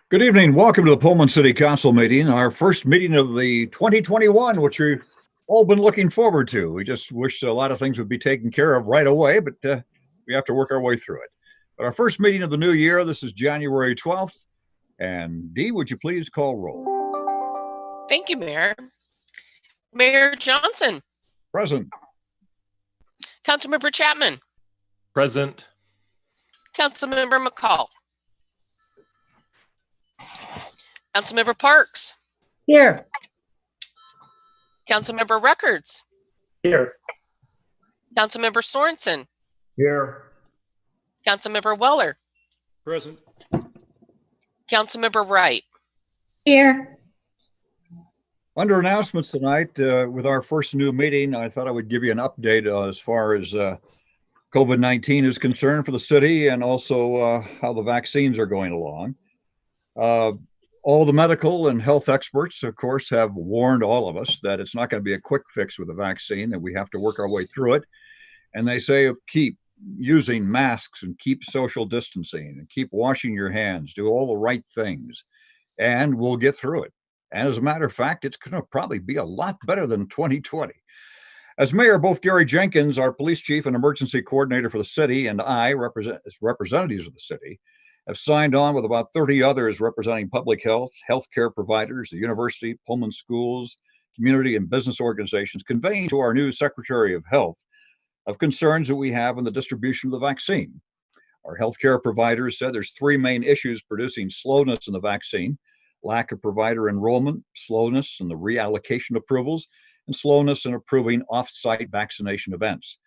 Good evening. Welcome to the Pullman City Council meeting, our first meeting of the 2021, which we've all been looking forward to. We just wish a lot of things would be taken care of right away, but we have to work our way through it. But our first meeting of the new year, this is January 12th. And Dee, would you please call roll? Thank you, Mayor. Mayor Johnson. Present. Councilmember Chapman. Present. Councilmember McCall. Councilmember Parks. Here. Councilmember Records. Here. Councilmember Sorensen. Here. Councilmember Weller. Present. Councilmember Wright. Here. Under announcements tonight, with our first new meeting, I thought I would give you an update as far as COVID-19 is concerned for the city, and also how the vaccines are going along. All the medical and health experts, of course, have warned all of us that it's not going to be a quick fix with the vaccine, that we have to work our way through it. And they say keep using masks and keep social distancing and keep washing your hands, do all the right things, and we'll get through it. And as a matter of fact, it's going to probably be a lot better than 2020. As mayor, both Gary Jenkins, our police chief and emergency coordinator for the city, and I, as representatives of the city, have signed on with about 30 others representing public health, healthcare providers, the university, Pullman schools, community and business organizations, conveying to our new Secretary of Health of concerns that we have in the distribution of the vaccine. Our healthcare providers said there's three main issues producing slowness in the vaccine: lack of provider enrollment, slowness in the reallocation approvals, and slowness in approving off-site vaccination events.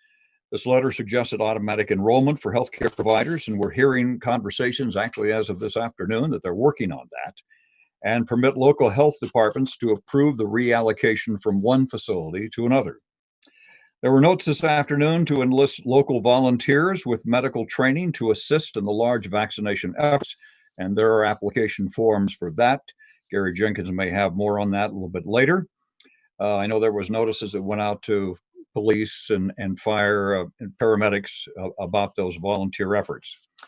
This letter suggested automatic enrollment for healthcare providers, and we're hearing conversations actually as of this afternoon that they're working on that, and permit local health departments to approve the reallocation from one facility to another. There were notes this afternoon to enlist local volunteers with medical training to assist in the large vaccination efforts, and there are application forms for that. Gary Jenkins may have more on that a little bit later. I know there was notices that went out to police and fire and paramedics about those volunteer efforts. A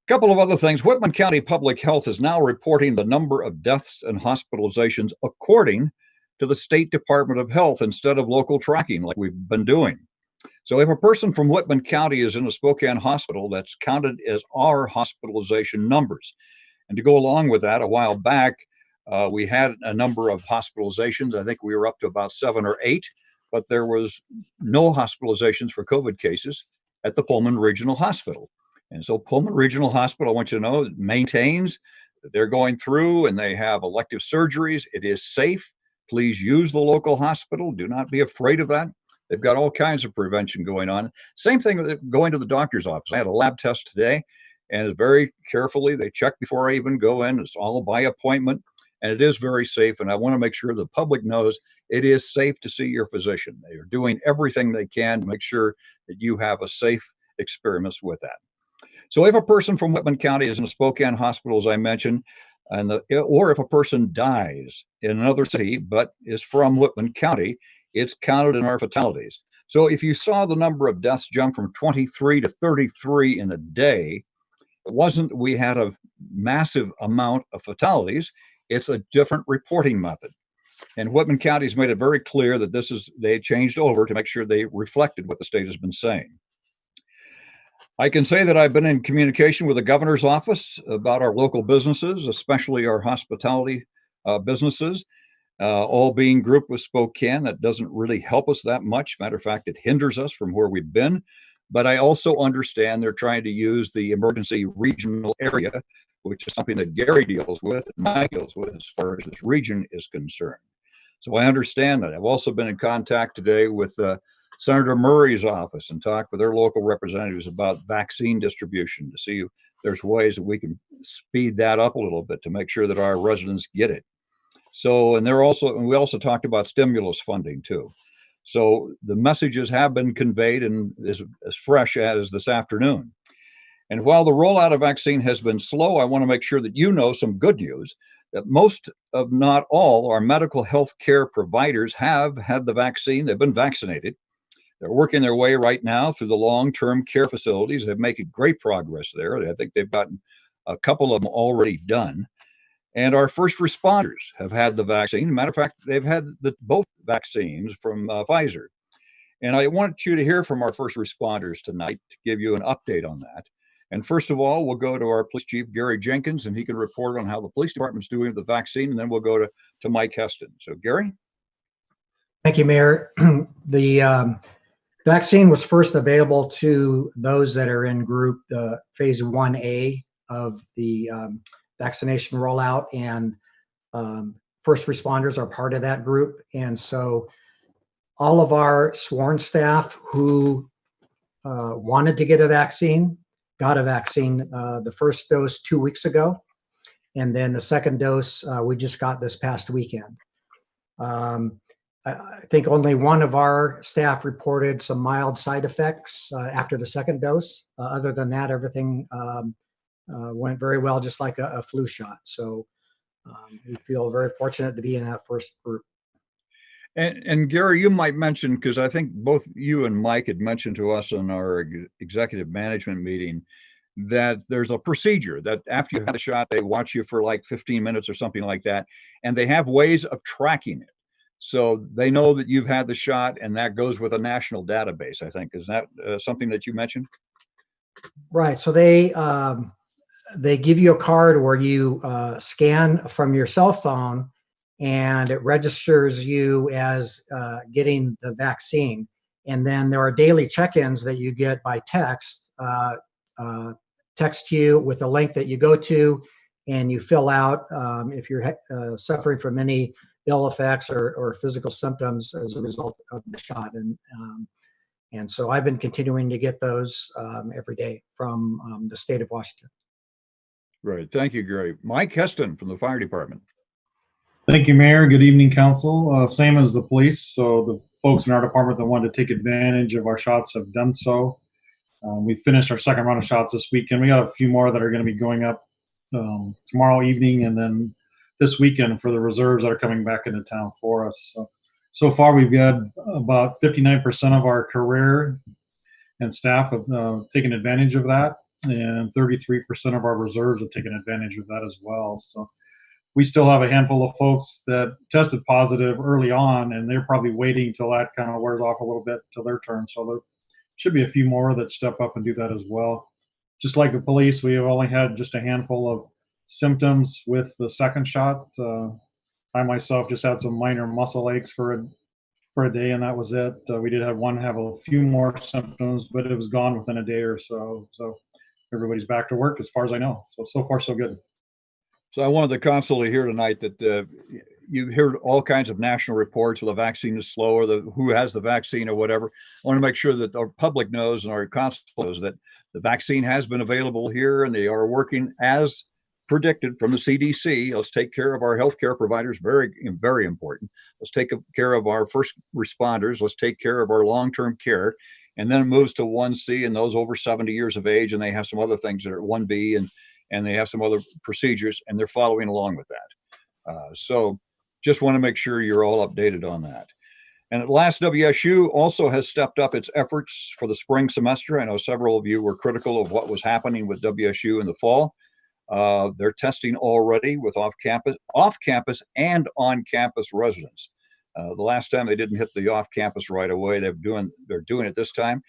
couple of other things. Whitman County Public Health is now reporting the number of deaths and hospitalizations according to the State Department of Health instead of local tracking like we've been doing. So if a person from Whitman County is in a Spokane hospital, that's counted as our hospitalization numbers. And to go along with that, a while back, we had a number of hospitalizations. I think we were up to about 7 or 8. But there was no hospitalizations for COVID cases at the Pullman Regional Hospital. And so Pullman Regional Hospital, I want you to know, maintains that they're going through and they have elective surgeries. It is safe. Please use the local hospital. Do not be afraid of that. They've got all kinds of prevention going on. Same thing with going to the doctor's office. I had a lab test today, and very carefully, they check before I even go in. It's all by appointment. And it is very safe, and I want to make sure the public knows it is safe to see your physician. They are doing everything they can to make sure that you have a safe experience with that. So if a person from Whitman County is in a Spokane hospital, as I mentioned, or if a person dies in another city but is from Whitman County, it's counted in our fatalities. So if you saw the number of deaths jump from 23 to 33 in a day, it wasn't we had a massive amount of fatalities. It's a different reporting method. And Whitman County's made it very clear that they changed over to make sure they reflected what the state has been saying. I can say that I've been in communication with the governor's office about our local businesses, especially our hospitality businesses, all being grouped with Spokane. That doesn't really help us that much. Matter of fact, it hinders us from where we've been. But I also understand they're trying to use the emergency regional area, which is something that Gary deals with and Mike deals with as far as this region is concerned. So I understand that. I've also been in contact today with Senator Murray's office and talked with their local representatives about vaccine distribution to see if there's ways that we can speed that up a little bit to make sure that our residents get it. So, and we also talked about stimulus funding too. So the messages have been conveyed and is as fresh as this afternoon. And while the rollout of vaccine has been slow, I want to make sure that you know some good news, that most of not all our medical health care providers have had the vaccine. They've been vaccinated. They're working their way right now through the long-term care facilities. They're making great progress there. I think they've gotten a couple of them already done. And our first responders have had the vaccine. Matter of fact, they've had both vaccines from Pfizer. And I want you to hear from our first responders tonight to give you an update on that. And first of all, we'll go to our police chief, Gary Jenkins, and he can report on how the police department's doing with the vaccine. And then we'll go to Mike Heston. So, Gary? Thank you, Mayor. The vaccine was first available to those that are in group phase 1A of the vaccination rollout, and first responders are part of that group. And so all of our sworn staff who wanted to get a vaccine got a vaccine. The first dose 2 weeks ago, and then the second dose we just got this past weekend. I think only one of our staff reported some mild side effects after the second dose. Other than that, everything went very well, just like a flu shot. So we feel very fortunate to be in that first group. And Gary, you might mention, because I think both you and Mike had mentioned to us in our executive management meeting, that there's a procedure that after you've had a shot, they watch you for like 15 minutes or something like that. And they have ways of tracking it. So they know that you've had the shot, and that goes with a national database, I think. Is that something that you mentioned? Right. So they give you a card where you scan from your cell phone, and it registers you as getting the vaccine. And then there are daily check-ins that you get by text, text you with a link that you go to, and you fill out if you're suffering from any ill effects or physical symptoms as a result of the shot. And so I've been continuing to get those every day from the state of Washington. Right. Thank you, Gary. Mike Heston from the fire department. Thank you, Mayor. Good evening, Council. Same as the police. So the folks in our department that wanted to take advantage of our shots have done so. We finished our second round of shots this weekend. We got a few more that are going to be going up tomorrow evening, and then this weekend for the reserves that are coming back into town for us. So far, we've got about 59% of our career and staff have taken advantage of that, and 33% of our reserves have taken advantage of that as well. So we still have a handful of folks that tested positive early on, and they're probably waiting till that kind of wears off a little bit till their turn. So there should be a few more that step up and do that as well. Just like the police, we have only had just a handful of symptoms with the second shot. I myself just had some minor muscle aches for a day, and that was it. We did have one have a few more symptoms, but it was gone within a day or so. So everybody's back to work as far as I know. So far, so good. So I wanted the council to hear tonight that you heard all kinds of national reports where the vaccine is slow, or who has the vaccine or whatever. I want to make sure that our public knows and our council knows that the vaccine has been available here, and they are working as predicted from the CDC. Let's take care of our healthcare providers, very, very important. Let's take care of our first responders. Let's take care of our long-term care. And then it moves to 1C and those over 70 years of age, and they have some other things that are 1B, and they have some other procedures, and they're following along with that. So just want to make sure you're all updated on that. And at last, WSU also has stepped up its efforts for the spring semester. I know several of you were critical of what was happening with WSU in the fall. They're testing already with off-campus and on-campus residents. The last time they didn't hit the off-campus right away. They're doing it this time.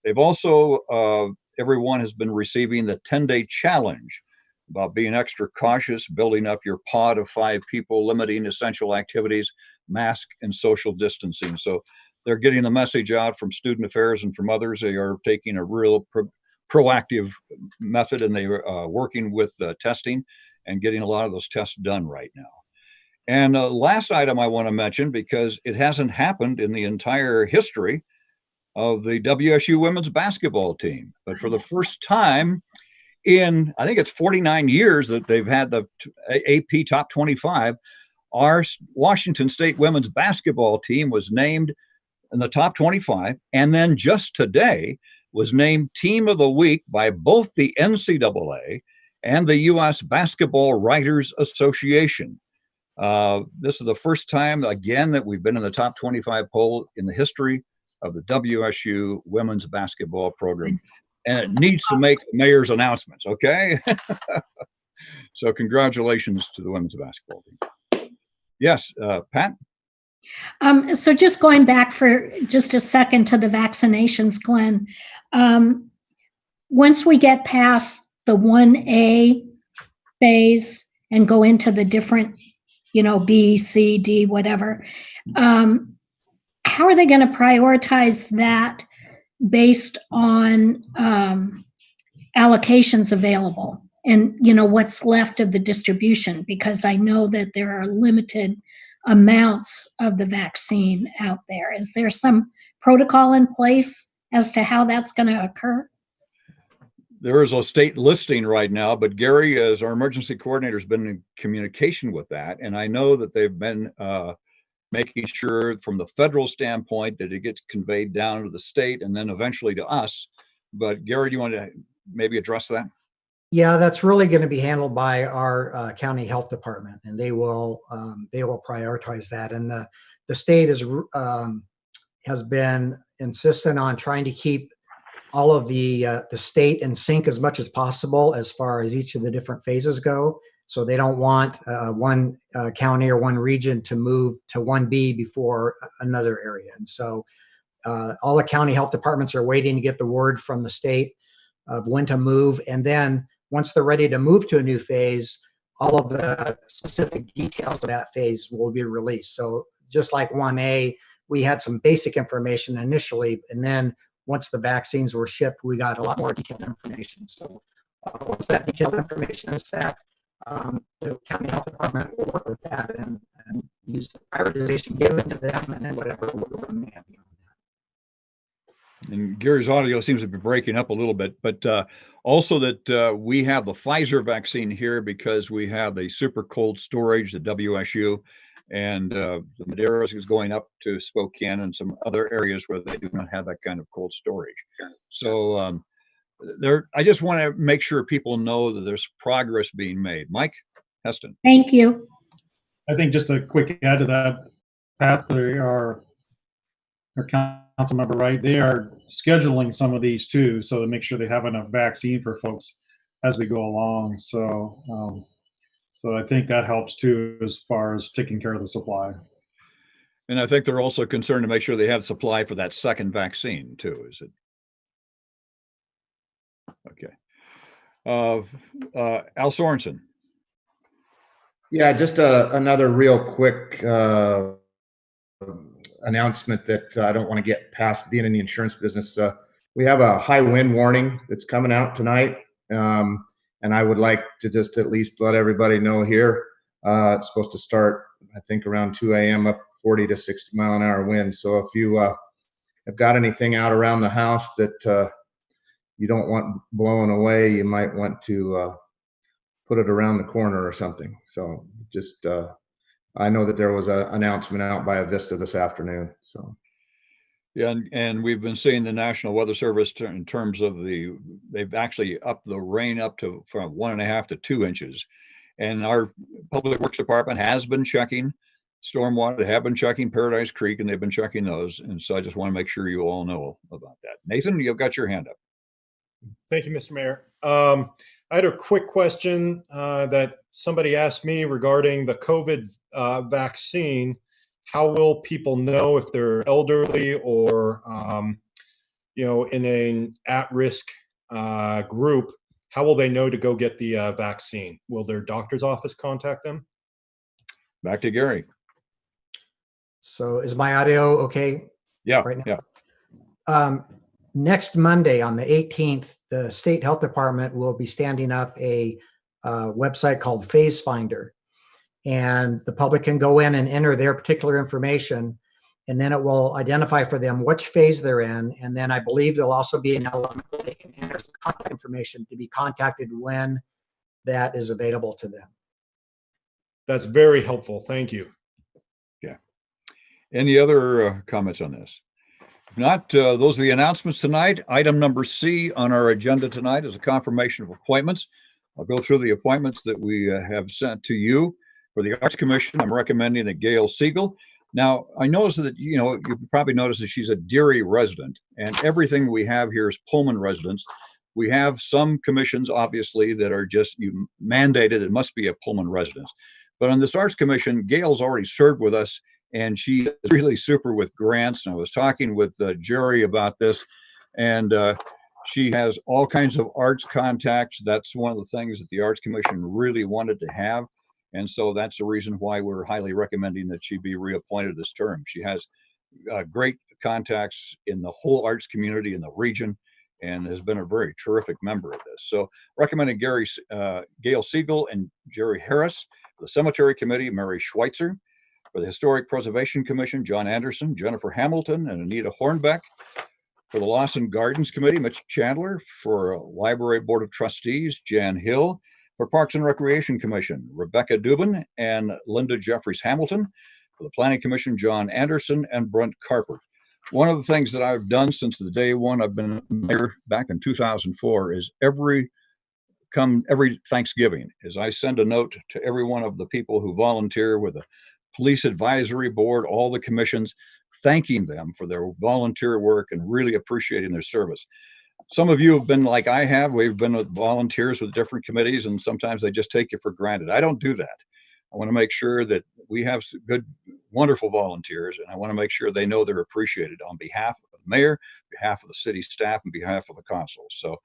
They've also, everyone has been receiving the 10-day challenge about being extra cautious, building up your pod of 5 people, limiting essential activities, mask and social distancing. So they're getting the message out from student affairs and from others. They are taking a real proactive method, and they are working with testing and getting a lot of those tests done right now. And last item I want to mention, because it hasn't happened in the entire history of the WSU women's basketball team, but for the first time in, I think it's 49 years that they've had the AP Top 25, our Washington State women's basketball team was named in the top 25, and then just today was named Team of the Week by both the NCAA and the U.S. Basketball Writers Association. This is the first time, again, that we've been in the top 25 poll in the history of the WSU women's basketball program. And it needs to make the mayor's announcements, okay? So congratulations to the women's basketball team. Yes, Pat? So just going back for just a second to the vaccinations, Glenn. Once we get past the 1A phase and go into the different, B, C, D, whatever, how are they going to prioritize that based on allocations available and, what's left of the distribution? Because I know that there are limited amounts of the vaccine out there. Is there some protocol in place as to how that's going to occur? There is a state listing right now, but Gary, as our emergency coordinator, has been in communication with that. And I know that they've been making sure from the federal standpoint that it gets conveyed down to the state and then eventually to us. But Gary, do you want to maybe address that? Yeah, that's really going to be handled by our county health department, and they will prioritize that. And the state has been insistent on trying to keep all of the state in sync as much as possible as far as each of the different phases go. So they don't want one county or one region to move to 1B before another area. And so all the county health departments are waiting to get the word from the state of when to move. And then once they're ready to move to a new phase, all of the specific details of that phase will be released. So just like 1A, we had some basic information initially, and then once the vaccines were shipped, we got a lot more detailed information. So once that detailed information is set, the county health department will work with that and use the prioritization given to them, and then whatever will may have beyond that. And Gary's audio seems to be breaking up a little bit, but also that we have the Pfizer vaccine here because we have a super cold storage, the WSU, and the Madeira is going up to Spokane and some other areas where they do not have that kind of cold storage. So I just want to make sure people know that there's progress being made. Mike Heston. Thank you. I think just a quick add to that, Pat, they are, our council member, right? They are scheduling some of these too, so to make sure they have enough vaccine for folks as we go along. So I think that helps too, as far as taking care of the supply. And I think they're also concerned to make sure they have supply for that second vaccine too, is it? Okay. Al Sorensen. Yeah, just another real quick announcement that I don't want to get past being in the insurance business. We have a high wind warning that's coming out tonight. And I would like to just at least let everybody know here, it's supposed to start, I think, around 2 a.m. up 40 to 60 mile an hour wind. So if you have got anything out around the house that you don't want blowing away, you might want to put it around the corner or something. So just, I know that there was an announcement out by Avista this afternoon. So. Yeah, and we've been seeing the National Weather Service in terms of they've actually upped the rain up to from 1.5 to 2 inches. And our Public Works Department has been checking stormwater. They have been checking Paradise Creek, and they've been checking those. And so I just want to make sure you all know about that. Nathan, you've got your hand up. Thank you, Mr. Mayor. I had a quick question that somebody asked me regarding the COVID vaccine. How will people know if they're elderly or, in an at-risk group? How will they know to go get the vaccine? Will their doctor's office contact them? Back to Gary. So is my audio okay? Yeah, right now? yeah. Next Monday on the 18th, the State Health Department will be standing up a website called Phase Finder. And the public can go in and enter their particular information, and then it will identify for them which phase they're in. And then I believe there'll also be an element where they can enter some contact information to be contacted when that is available to them. That's very helpful. Thank you. Yeah. Any other comments on this? If not, those are the announcements tonight. Item number C on our agenda tonight is a confirmation of appointments. I'll go through the appointments that we have sent to you. For the Arts Commission, I'm recommending that Gail Siegel. Now, I noticed that, you probably noticed that she's a Deary resident, and everything we have here is Pullman residents. We have some commissions, obviously, that are just mandated. It must be a Pullman residence. But on this Arts Commission, Gail's already served with us, and she is really super with grants. And I was talking with Jerry about this, and she has all kinds of arts contacts. That's one of the things that the Arts Commission really wanted to have. And so that's the reason why we're highly recommending that she be reappointed this term. She has great contacts in the whole arts community in the region and has been a very terrific member of this. So recommending Gail Siegel and Jerry Harris. For the Cemetery Committee, Mary Schweitzer. For the Historic Preservation Commission, John Anderson, Jennifer Hamilton, and Anita Hornbeck. For the Lawson Gardens Committee, Mitch Chandler. For Library Board of Trustees, Jan Hill. For Parks and Recreation Commission, Rebecca Dubin and Linda Jeffries Hamilton. For the Planning Commission, John Anderson and Brent Carper. One of the things that I've done since the day one I've been mayor back in 2004 is every Thanksgiving is I send a note to every one of the people who volunteer with the Police Advisory Board, all the commissions, thanking them for their volunteer work and really appreciating their service. Some of you have been like I have. We've been with volunteers with different committees, and sometimes they just take you for granted. I don't do that. I want to make sure that we have good, wonderful volunteers, and I want to make sure they know they're appreciated on behalf of the mayor, behalf of the city staff, and behalf of the council. So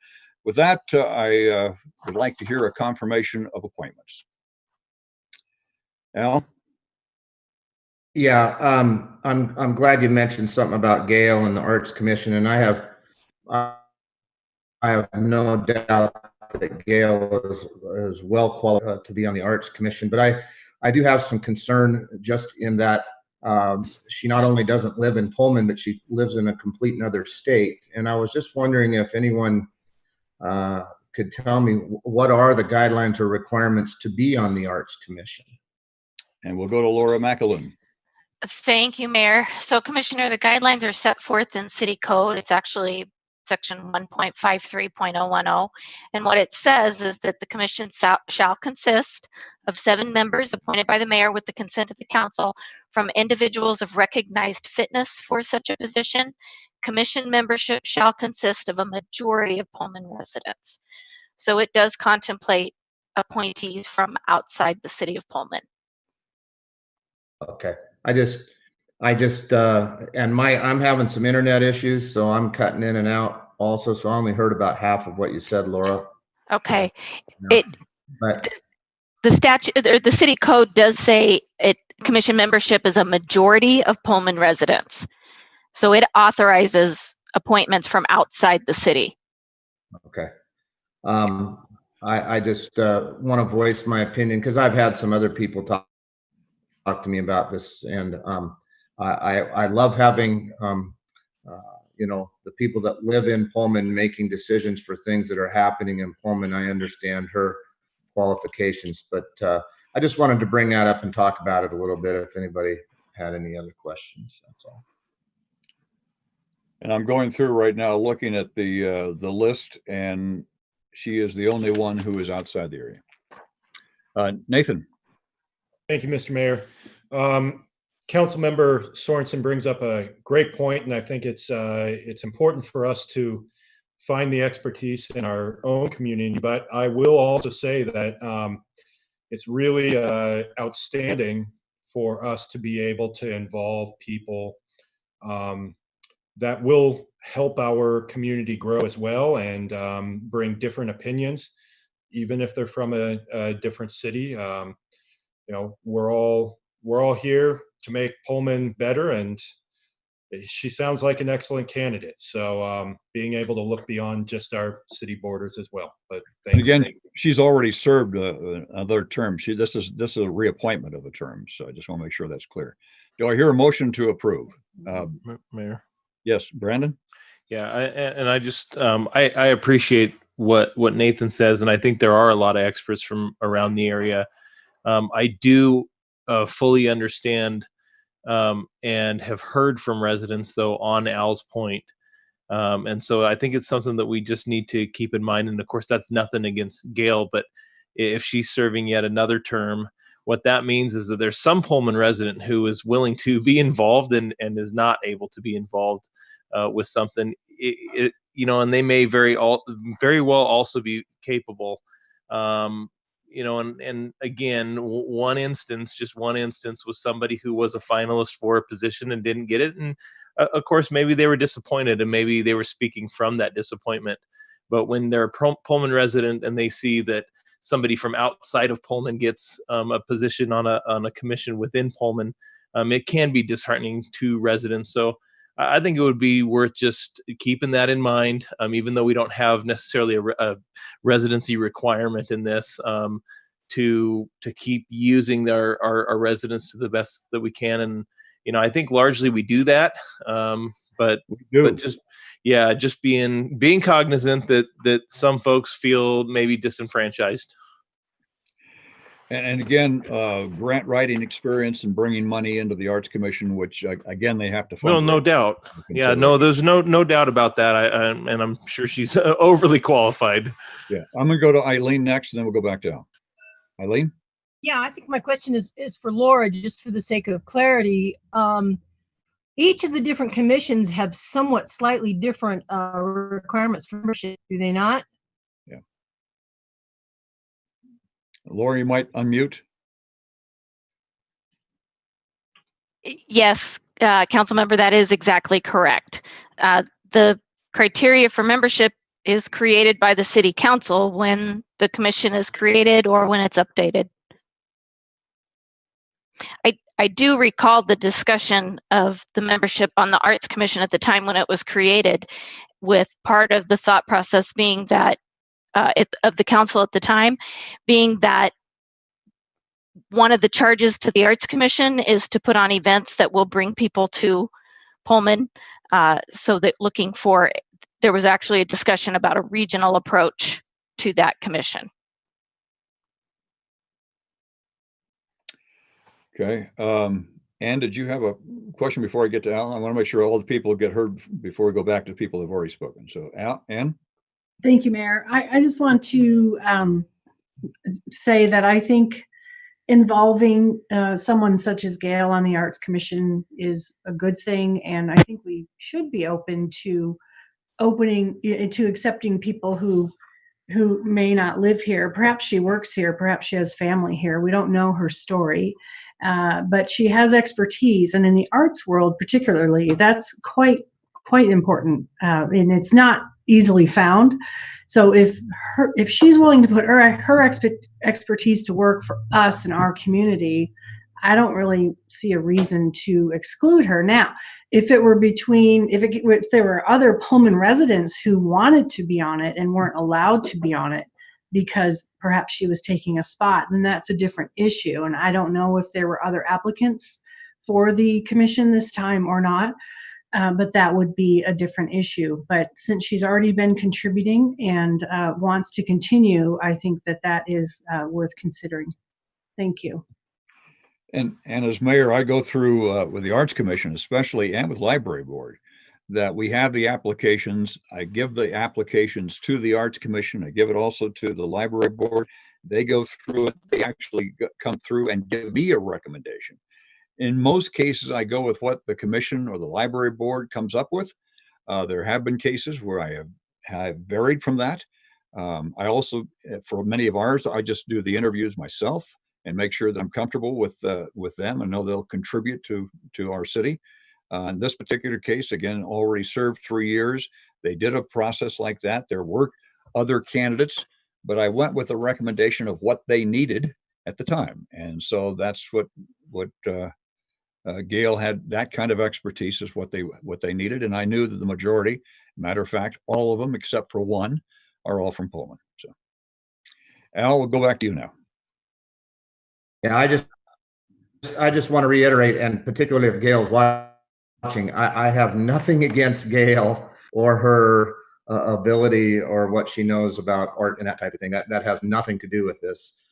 with that, I would like to hear a confirmation of appointments. Al? Yeah, I'm glad you mentioned something about Gail and the Arts Commission, and I have no doubt that Gail is well qualified to be on the Arts Commission, but I do have some concern just in that she not only doesn't live in Pullman, but she lives in a complete another state. And I was just wondering if anyone could tell me what are the guidelines or requirements to be on the Arts Commission. And we'll go to Laura McAloon. Thank you, Mayor. So, Commissioner, the guidelines are set forth in City Code. It's actually Section 1.53.010. And what it says is that the commission shall consist of 7 members appointed by the mayor with the consent of the council from individuals of recognized fitness for such a position. Commission membership shall consist of a majority of Pullman residents. So it does contemplate appointees from outside the city of Pullman. Okay. I'm having some internet issues, so I'm cutting in and out also. So I only heard about half of what you said, Laura. Okay. Yeah. The statute or the city code does say commission membership is a majority of Pullman residents. So it authorizes appointments from outside the city. Okay. I just want to voice my opinion because I've had some other people talk to me about this, and I love having the people that live in Pullman making decisions for things that are happening in Pullman. I understand her qualifications, but I just wanted to bring that up and talk about it a little bit if anybody had any other questions. That's all. And I'm going through right now looking at the list, and she is the only one who is outside the area. Nathan. Thank you, Mr. Mayor. Councilmember Sorensen brings up a great point, and I think it's important for us to find the expertise in our own community. But I will also say that it's really outstanding for us to be able to involve people that will help our community grow as well and bring different opinions, even if they're from a different city. We're all here to make Pullman better, and she sounds like an excellent candidate. So being able to look beyond just our city borders as well. But again, she's already served another term. This is a reappointment of a term. So I just want to make sure that's clear. Do I hear a motion to approve? Mayor. Yes, Brandon. Yeah, I appreciate what Nathan says, and I think there are a lot of experts from around the area. I do fully understand and have heard from residents, though, on Al's point. And so I think it's something that we just need to keep in mind. And of course, that's nothing against Gail, but if she's serving yet another term, what that means is that there's some Pullman resident who is willing to be involved and is not able to be involved with something. and they may very well also be capable. And again, one instance was somebody who was a finalist for a position and didn't get it. And of course, maybe they were disappointed and maybe they were speaking from that disappointment. But when they're a Pullman resident and they see that somebody from outside of Pullman gets a position on a commission within Pullman, it can be disheartening to residents. So I think it would be worth just keeping that in mind, even though we don't have necessarily a residency requirement in this, to keep using our residents to the best that we can. And I think largely we do that, but just being cognizant that some folks feel maybe disenfranchised. And again, grant writing experience and bringing money into the Arts Commission, which again, they have to fund. No doubt. Yeah, no, there's no doubt about that. And I'm sure she's overly qualified. Yeah, I'm gonna go to Eileen next, and then we'll go back to Al. Eileen? Yeah, I think my question is for Laura, just for the sake of clarity. Each of the different commissions have somewhat slightly different requirements for membership, do they not? Yeah. Laura, you might unmute. Yes, council member, that is exactly correct. The criteria for membership is created by the city council when the commission is created or when it's updated. I do recall the discussion of the membership on the Arts Commission at the time when it was created, with part of the thought process being that of the council at the time being that one of the charges to the Arts Commission is to put on events that will bring people to Pullman, so that there was actually a discussion about a regional approach to that commission. Okay. Ann, did you have a question before I get to Al? I want to make sure all the people get heard before we go back to the people who've already spoken. So Ann? Thank you, Mayor. I just want to say that I think involving someone such as Gail on the Arts Commission is a good thing, and I think we should be open to accepting people who may not live here. Perhaps she works here, perhaps she has family here. We don't know her story, but she has expertise, and in the arts world particularly, that's quite important, and it's not easily found. So if she's willing to put her expertise to work for us in our community, I don't really see a reason to exclude her. Now, if there were other Pullman residents who wanted to be on it and weren't allowed to be on it because perhaps she was taking a spot, then that's a different issue. And I don't know if there were other applicants for the commission this time or not. But that would be a different issue. But since she's already been contributing and wants to continue, I think that is worth considering. Thank you. And as mayor, I go through with the Arts Commission, especially, and with Library Board, that we have the applications. I give the applications to the Arts Commission. I give it also to the Library Board. They go through it. They actually come through and give me a recommendation. In most cases, I go with what the commission or the library board comes up with. There have been cases where I have varied from that. I also, for many of ours, I just do the interviews myself and make sure that I'm comfortable with them and know they'll contribute to our city. In this particular case, again, already served 3 years. They did a process like that. There were other candidates, but I went with a recommendation of what they needed at the time. And so that's what Gail had, that kind of expertise is what they needed. And I knew that the majority, matter of fact, all of them except for one are all from Pullman. So Al, we'll go back to you now. Yeah, I just want to reiterate, and particularly if Gail's watching, I have nothing against Gail or her ability or what she knows about art and that type of thing. That has nothing to do with this.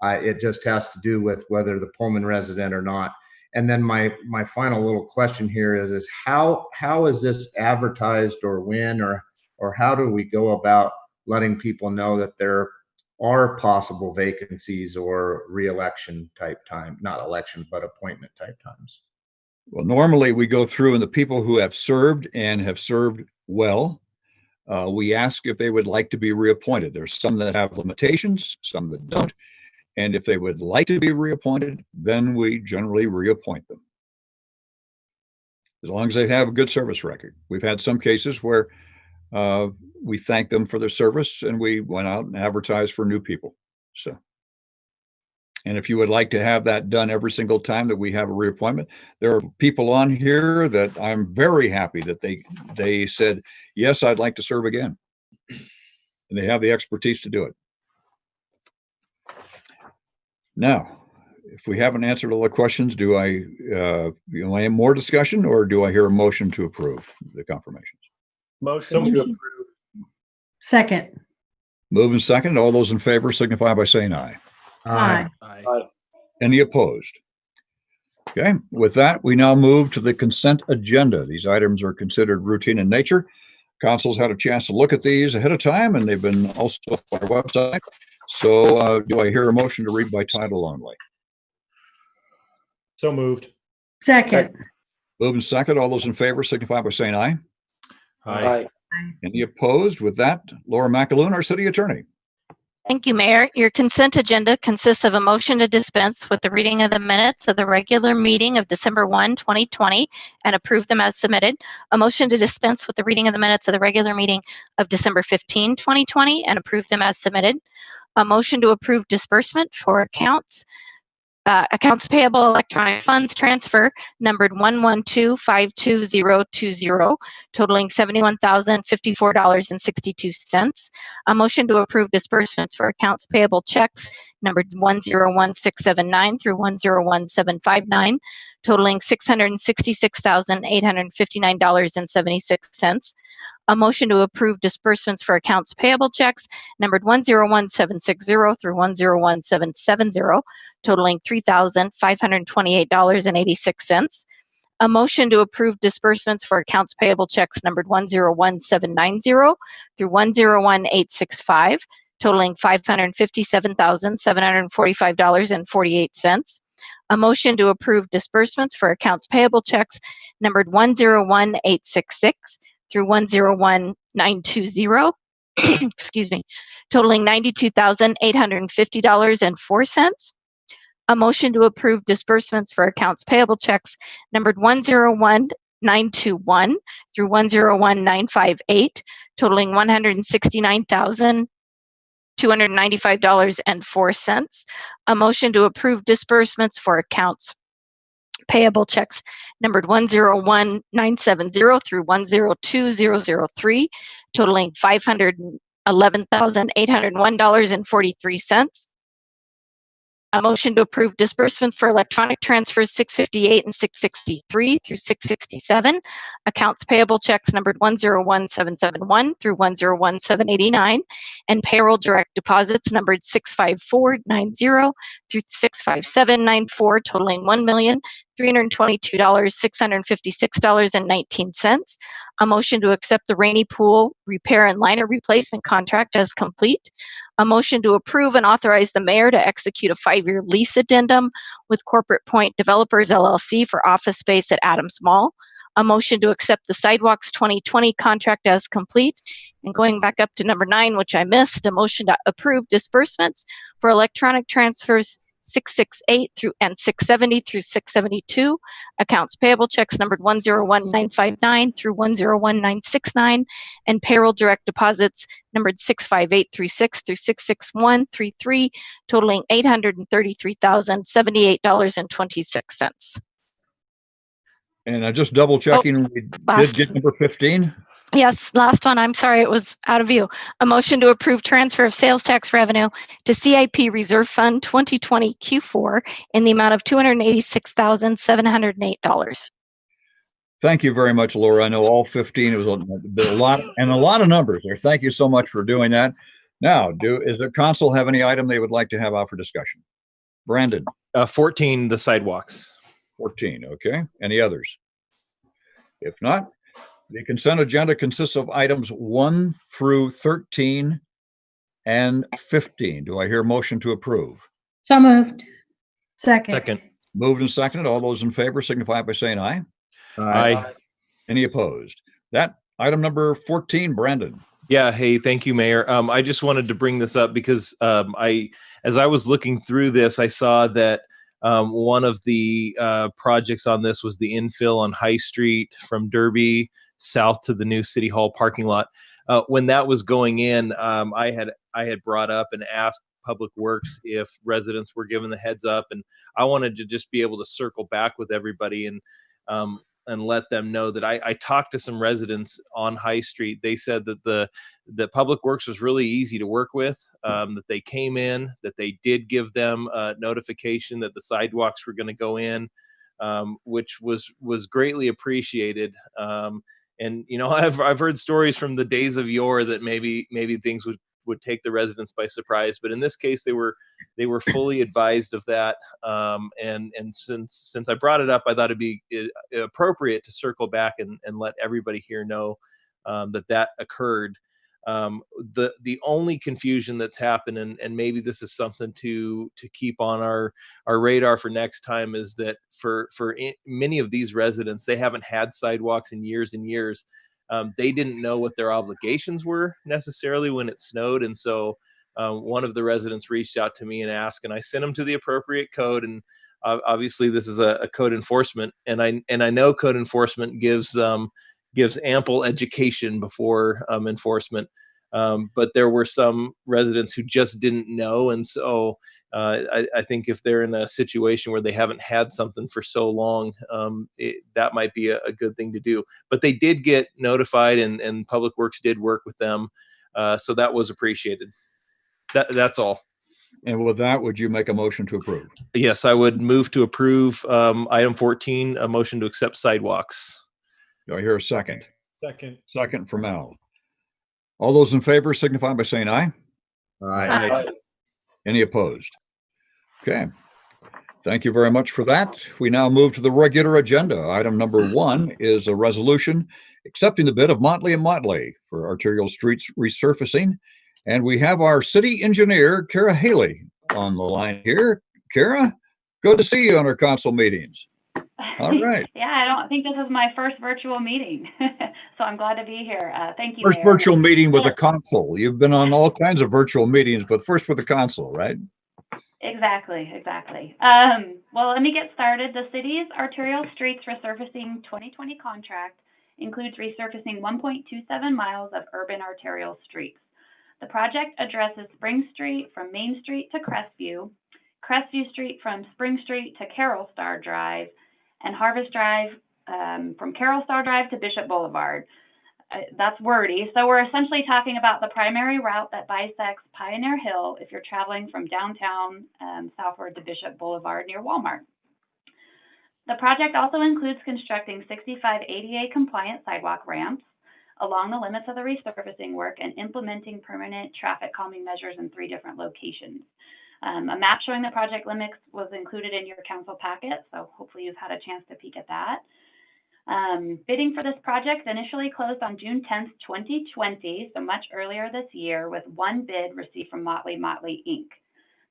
It just has to do with whether the Pullman resident or not. And then my final little question here is how is this advertised, or when, or how do we go about letting people know that there are possible vacancies or re-election type time, not election, but appointment type times? Well, normally we go through and the people who have served and have served well, we ask if they would like to be reappointed. There's some that have limitations, some that don't. And if they would like to be reappointed, then we generally reappoint them. As long as they have a good service record. We've had some cases where we thank them for their service and we went out and advertised for new people. So, and if you would like to have that done every single time that we have a reappointment, there are people on here that I'm very happy that they said, yes, I'd like to serve again. And they have the expertise to do it. Now, if we haven't answered all the questions, do I have more discussion or do I hear a motion to approve the confirmations? Motion to approve. Second. Move and second. All those in favor signify by saying aye. Aye. Any opposed? Okay, with that, we now move to the consent agenda. These items are considered routine in nature. Council's had a chance to look at these ahead of time and they've been also on our website. So do I hear a motion to read by title only? So moved. Second. Move and second. All those in favor signify by saying aye. Aye. Any opposed? With that, Laura McAloon, our city attorney. Thank you, Mayor. Your consent agenda consists of a motion to dispense with the reading of the minutes of the regular meeting of December 1, 2020, and approve them as submitted. A motion to dispense with the reading of the minutes of the regular meeting of December 15, 2020, and approve them as submitted. A motion to approve disbursement for accounts payable electronic funds transfer numbered 112-52020, totaling $71,054.62. A motion to approve disbursements for accounts payable checks numbered 101679 through 101759, totaling $666,859.76. A motion to approve disbursements for accounts payable checks numbered 101760 through 101770, totaling $3,528.86. A motion to approve disbursements for accounts payable checks numbered 101790 through 101865, totaling $557,745.48. A motion to approve disbursements for accounts payable checks numbered 101866 through 101920, excuse me, totaling $92,850.04. A motion to approve disbursements for accounts payable checks numbered 101921 through 101958, totaling $169,295.04. A motion to approve disbursements for accounts payable checks numbered 101970 through 102003, totaling $511,801.43. A motion to approve disbursements for electronic transfers 658 and 663 through 667, accounts payable checks numbered 101771 through 101789, and payroll direct deposits numbered 65490 through 65794, totaling $1,322,656.19. A motion to accept the Rainy Pool repair and liner replacement contract as complete. A motion to approve and authorize the mayor to execute a 5-year lease addendum with Corporate Point Developers LLC for office space at Adams Mall. A motion to accept the Sidewalks 2020 contract as complete. And going back up to number 9, which I missed, a motion to approve disbursements for electronic transfers 668 through and 670 through 672, accounts payable checks numbered 101959 through 101969, and payroll direct deposits numbered 65836 through 66133, totaling $833,078.26. And just double checking, we did get number 15. Yes, last one. I'm sorry, it was out of view. A motion to approve transfer of sales tax revenue to CIP Reserve Fund 2020 Q4 in the amount of $286,708. Thank you very much, Laura. I know all 15, it was a lot and a lot of numbers there. Thank you so much for doing that. Now, does the council have any item they would like to have out for discussion? Brandon? 14, the sidewalks. 14, okay. Any others? If not, the consent agenda consists of items 1 through 13 and 15. Do I hear a motion to approve? So moved. Second. Second. Moved and seconded. All those in favor signify by saying aye. Aye. Any opposed? That item number 14, Brandon. Yeah. Hey, thank you, Mayor. I just wanted to bring this up because as I was looking through this, I saw that one of the projects on this was the infill on High Street from Derby south to the new City Hall parking lot. When that was going in, I had brought up and asked Public Works if residents were given the heads up, and I wanted to just be able to circle back with everybody and let them know that I talked to some residents on High Street. They said that the Public Works was really easy to work with, that they came in, that they did give them a notification that the sidewalks were going to go in, which was greatly appreciated. And I've heard stories from the days of yore that maybe things would take the residents by surprise, but in this case they were fully advised of that. And since I brought it up, I thought it'd be appropriate to circle back and let everybody here know that occurred. The only confusion that's happened, and maybe this is something to keep on our radar for next time, is that for many of these residents, they haven't had sidewalks in years and years. They didn't know what their obligations were necessarily when it snowed, and so one of the residents reached out to me and asked, and I sent them to the appropriate code. And obviously, this is a code enforcement, and I know code enforcement gives ample education before enforcement. But there were some residents who just didn't know, and so I think if they're in a situation where they haven't had something for so long, that might be a good thing to do. But they did get notified, and Public Works did work with them, so that was appreciated. That's all. And with that, would you make a motion to approve? Yes, I would move to approve item 14, a motion to accept sidewalks. Do I hear a second? Second. Second from Al. All those in favor signify by saying aye. Aye. Any opposed? Okay. Thank you very much for that. We now move to the regular agenda. Item number 1 is a resolution accepting the bid of Motley & Motley for arterial streets resurfacing. And we have our city engineer, Kara Haley, on the line here. Kara, good to see you on our council meetings. All right. Yeah, I don't think this is my first virtual meeting, so I'm glad to be here. Thank you, First Mayor. virtual meeting with a console. You've been on all kinds of virtual meetings, but first with a console, right? Exactly. Well, let me get started. The city's arterial streets resurfacing 2020 contract includes resurfacing 1.27 miles of urban arterial streets. The project addresses Spring Street from Main Street to Crestview, Crestview Street from Spring Street to Carroll Star Drive, and Harvest Drive from Carroll Star Drive to Bishop Boulevard. That's wordy. So we're essentially talking about the primary route that bisects Pioneer Hill if you're traveling from downtown southward to Bishop Boulevard near Walmart. The project also includes constructing 65 ADA compliant sidewalk ramps along the limits of the resurfacing work and implementing permanent traffic calming measures in 3 different locations. A map showing the project limits was included in your council packet, so hopefully you've had a chance to peek at that. Bidding for this project initially closed on June 10th, 2020, so much earlier this year, with 1 bid received from Motley Inc.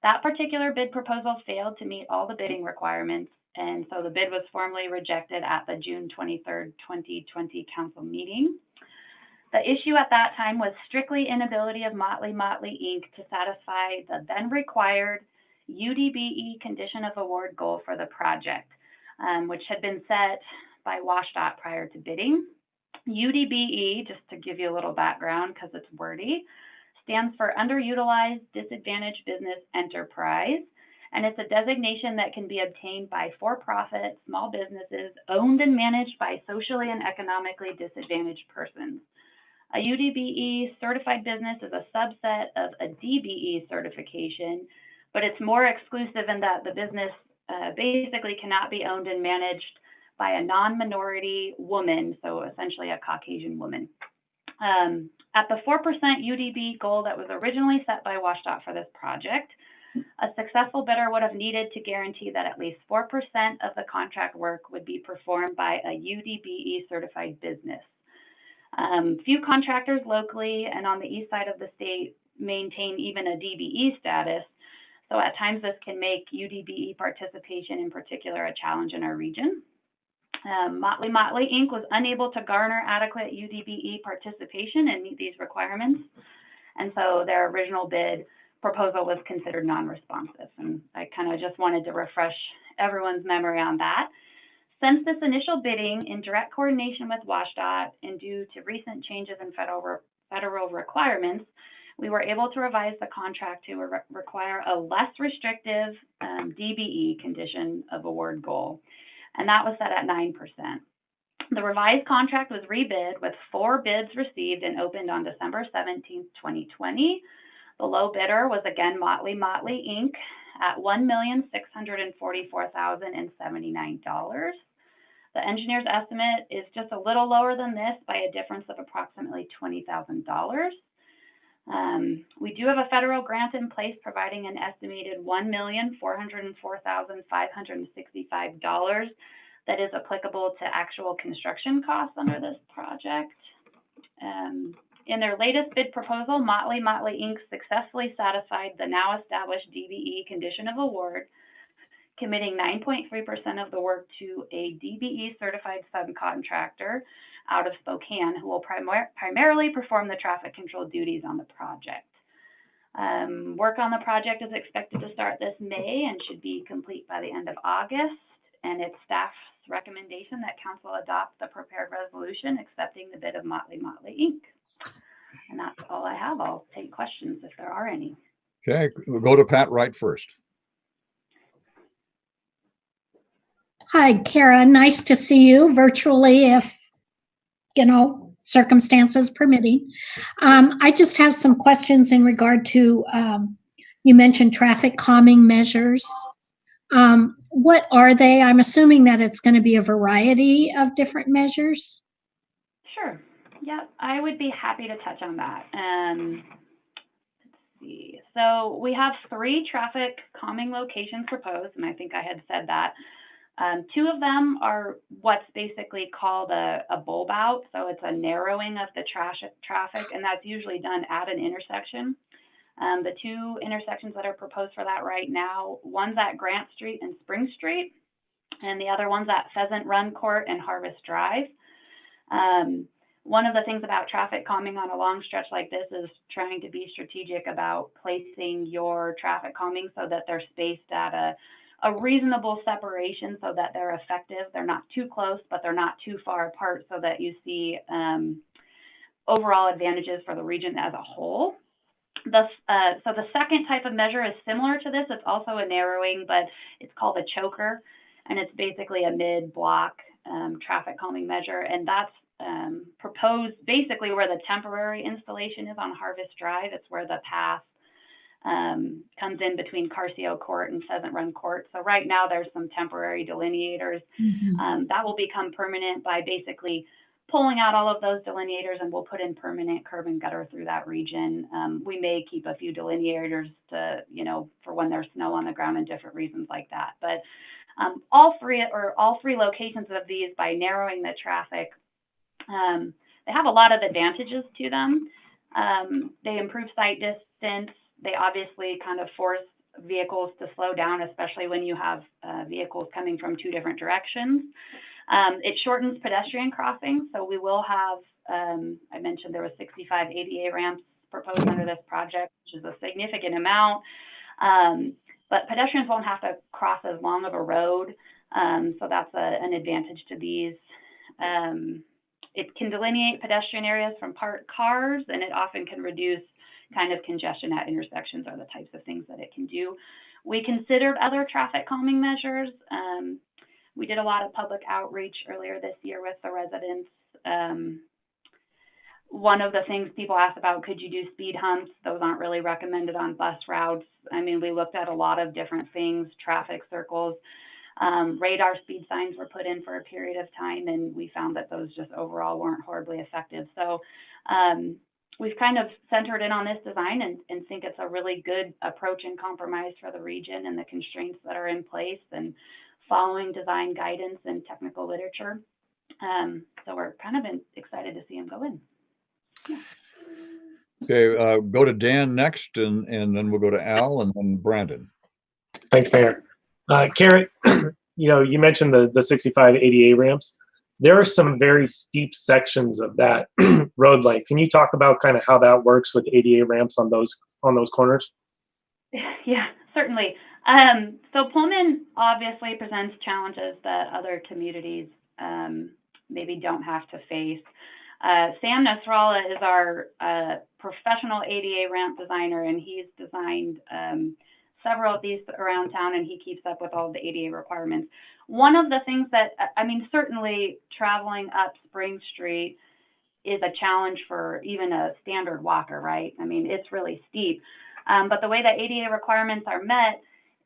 That particular bid proposal failed to meet all the bidding requirements, and so the bid was formally rejected at the June 23rd, 2020 council meeting. The issue at that time was strictly inability of Motley Inc. to satisfy the then required UDBE condition of award goal for the project, which had been set by WSDOT prior to bidding. UDBE, just to give you a little background because it's wordy, stands for Underutilized Disadvantaged Business Enterprise, and it's a designation that can be obtained by for-profit small businesses owned and managed by socially and economically disadvantaged persons. A UDBE certified business is a subset of a DBE certification, but it's more exclusive in that the business basically cannot be owned and managed by a non-minority woman, so essentially a Caucasian woman. At the 4% UDB goal that was originally set by WSDOT for this project, a successful bidder would have needed to guarantee that at least 4% of the contract work would be performed by a UDBE certified business. Few contractors locally and on the east side of the state maintain even a DBE status, So at times this can make UDBE participation in particular a challenge in our region. Motley Inc. was unable to garner adequate UDBE participation and meet these requirements. And so their original bid proposal was considered non-responsive. And I kind of just wanted to refresh everyone's memory on that. Since this initial bidding, in direct coordination with WashDOT and due to recent changes in federal requirements, we were able to revise the contract to require a less restrictive DBE condition of award goal, and that was set at 9%. The revised contract was rebid with 4 bids received and opened on December 17, 2020. The low bidder was again Motley Inc. at $1,644,079. The engineer's estimate is just a little lower than this by a difference of approximately $20,000. We do have a federal grant in place providing an estimated $1,404,565 that is applicable to actual construction costs under this project. In their latest bid proposal, Motley Inc. successfully satisfied the now established DBE condition of award, committing 9.3% of the work to a DBE certified subcontractor out of Spokane who will primarily perform the traffic control duties on the project. Work on the project is expected to start this May and should be complete by the end of August. And it's staff's recommendation that council adopt the prepared resolution accepting the bid of Motley Inc. And that's all I have. I'll take questions if there are any. Okay, we'll go to Pat Wright first. Hi, Kara. Nice to see you virtually if, circumstances permitting. I just have some questions in regard to, you mentioned traffic calming measures. What are they? I'm assuming that it's going to be a variety of different measures. Sure. Yeah, I would be happy to touch on that. Let's see. So we have 3 traffic calming locations proposed, and I think I had said that. 2 of them are what's basically called a bulb out. So it's a narrowing of the traffic, and that's usually done at an intersection. The 2 intersections that are proposed for that right now, one's at Grant Street and Spring Street, and the other one's at Pheasant Run Court and Harvest Drive. One of the things about traffic calming on a long stretch like this is trying to be strategic about placing your traffic calming so that they're spaced at a reasonable separation so that they're effective. They're not too close, but they're not too far apart so that you see overall advantages for the region as a whole. So the second type of measure is similar to this. It's also a narrowing, but it's called a choker, and it's basically a mid-block traffic calming measure, and that's proposed basically where the temporary installation is on Harvest Drive. It's where the path comes in between Carcio Court and Pheasant Run Court. So right now there's some temporary delineators. That will become permanent by basically pulling out all of those delineators, and we'll put in permanent curb and gutter through that region. We may keep a few delineators to, for when there's snow on the ground and different reasons like that. But all three locations of these, by narrowing the traffic, they have a lot of advantages to them. They improve sight distance. They obviously kind of force vehicles to slow down, especially when you have vehicles coming from 2 different directions. It shortens pedestrian crossings. So we will have, I mentioned there was 65 ADA ramps proposed under this project, which is a significant amount. But pedestrians won't have to cross as long of a road. So that's an advantage to these. It can delineate pedestrian areas from parked cars, and it often can reduce kind of congestion at intersections are the types of things that it can do. We considered other traffic calming measures. We did a lot of public outreach earlier this year with the residents. One of the things people asked about, could you do speed humps? Those aren't really recommended on bus routes. I mean, we looked at a lot of different things, traffic circles. Radar speed signs were put in for a period of time, and we found that those just overall weren't horribly effective. So we've kind of centered in on this design and think it's a really good approach and compromise for the region and the constraints that are in place and following design guidance and technical literature. So we're kind of excited to see them go in. Yeah. Okay, go to Dan next, and then we'll go to Al and then Brandon. Thanks, Mayor. Karen, you mentioned the 65 ADA ramps. There are some very steep sections of that road length. Can you talk about kind of how that works with ADA ramps on those corners? Yeah, certainly. So Pullman obviously presents challenges that other communities maybe don't have to face. Sam Nasrallah is our professional ADA ramp designer, and he's designed several of these around town, and he keeps up with all of the ADA requirements. One of the things that, certainly traveling up Spring Street is a challenge for even a standard walker, right? It's really steep. But the way that ADA requirements are met,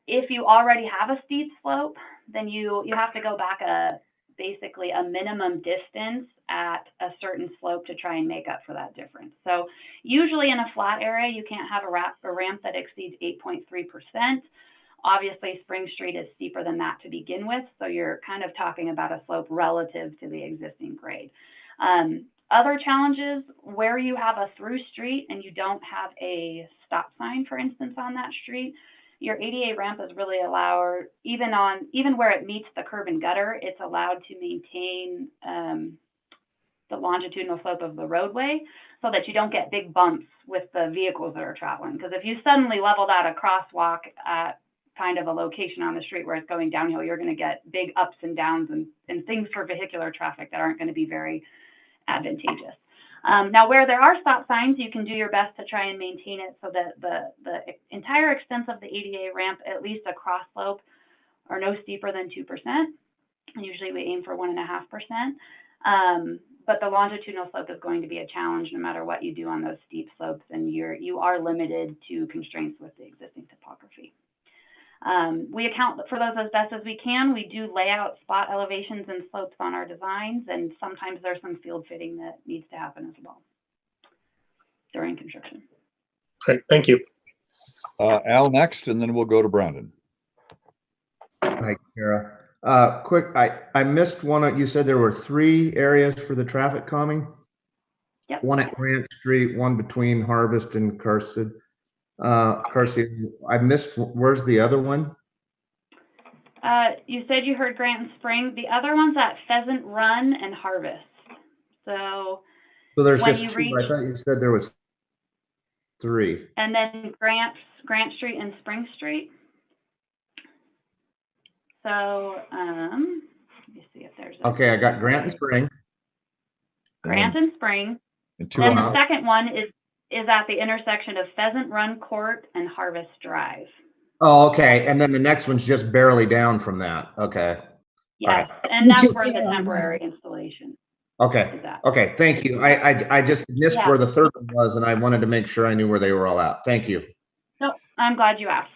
if you already have a steep slope, then you have to go back basically a minimum distance at a certain slope to try and make up for that difference. So usually in a flat area, you can't have a ramp that exceeds 8.3%. Obviously, Spring Street is steeper than that to begin with, so you're kind of talking about a slope relative to the existing grade. Other challenges, where you have a through street and you don't have a stop sign, for instance, on that street, your ADA ramp is really allowed, even where it meets the curb and gutter, it's allowed to maintain the longitudinal slope of the roadway so that you don't get big bumps with the vehicles that are traveling. Because if you suddenly leveled out a crosswalk at kind of a location on the street where it's going downhill, you're going to get big ups and downs and things for vehicular traffic that aren't going to be very advantageous. Now, where there are stop signs, you can do your best to try and maintain it so that the entire extent of the ADA ramp, at least across slope, are no steeper than 2%. Usually we aim for 1.5%. But the longitudinal slope is going to be a challenge no matter what you do on those steep slopes, and you are limited to constraints with the existing topography. We account for those as best as we can. We do lay out spot elevations and slopes on our designs, and sometimes there's some field fitting that needs to happen as well during construction. Great, thank you. Al next, and then we'll go to Brandon. Hi, Kara. Quick, I missed one. You said there were 3 areas for the traffic calming? Yep. One at Grant Street, one between Harvest and Carson. I missed, where's the other one? You said you heard Grant and Spring. The other one's at Pheasant Run and Harvest. So there's just 2. I thought you said there was 3. And then Grant Street and Spring Street. So let me see if there's okay, I got Grant and Spring. Grant and Spring. And then the second one is at the intersection of Pheasant Run Court and Harvest Drive. Oh, okay. And then the next one's just barely down from that. Okay. Yes, right. And that's where the temporary installation. Okay. Okay. Thank you. I just missed where the third one was, and I wanted to make sure I knew where they were all at. Thank you. No, I'm glad you asked.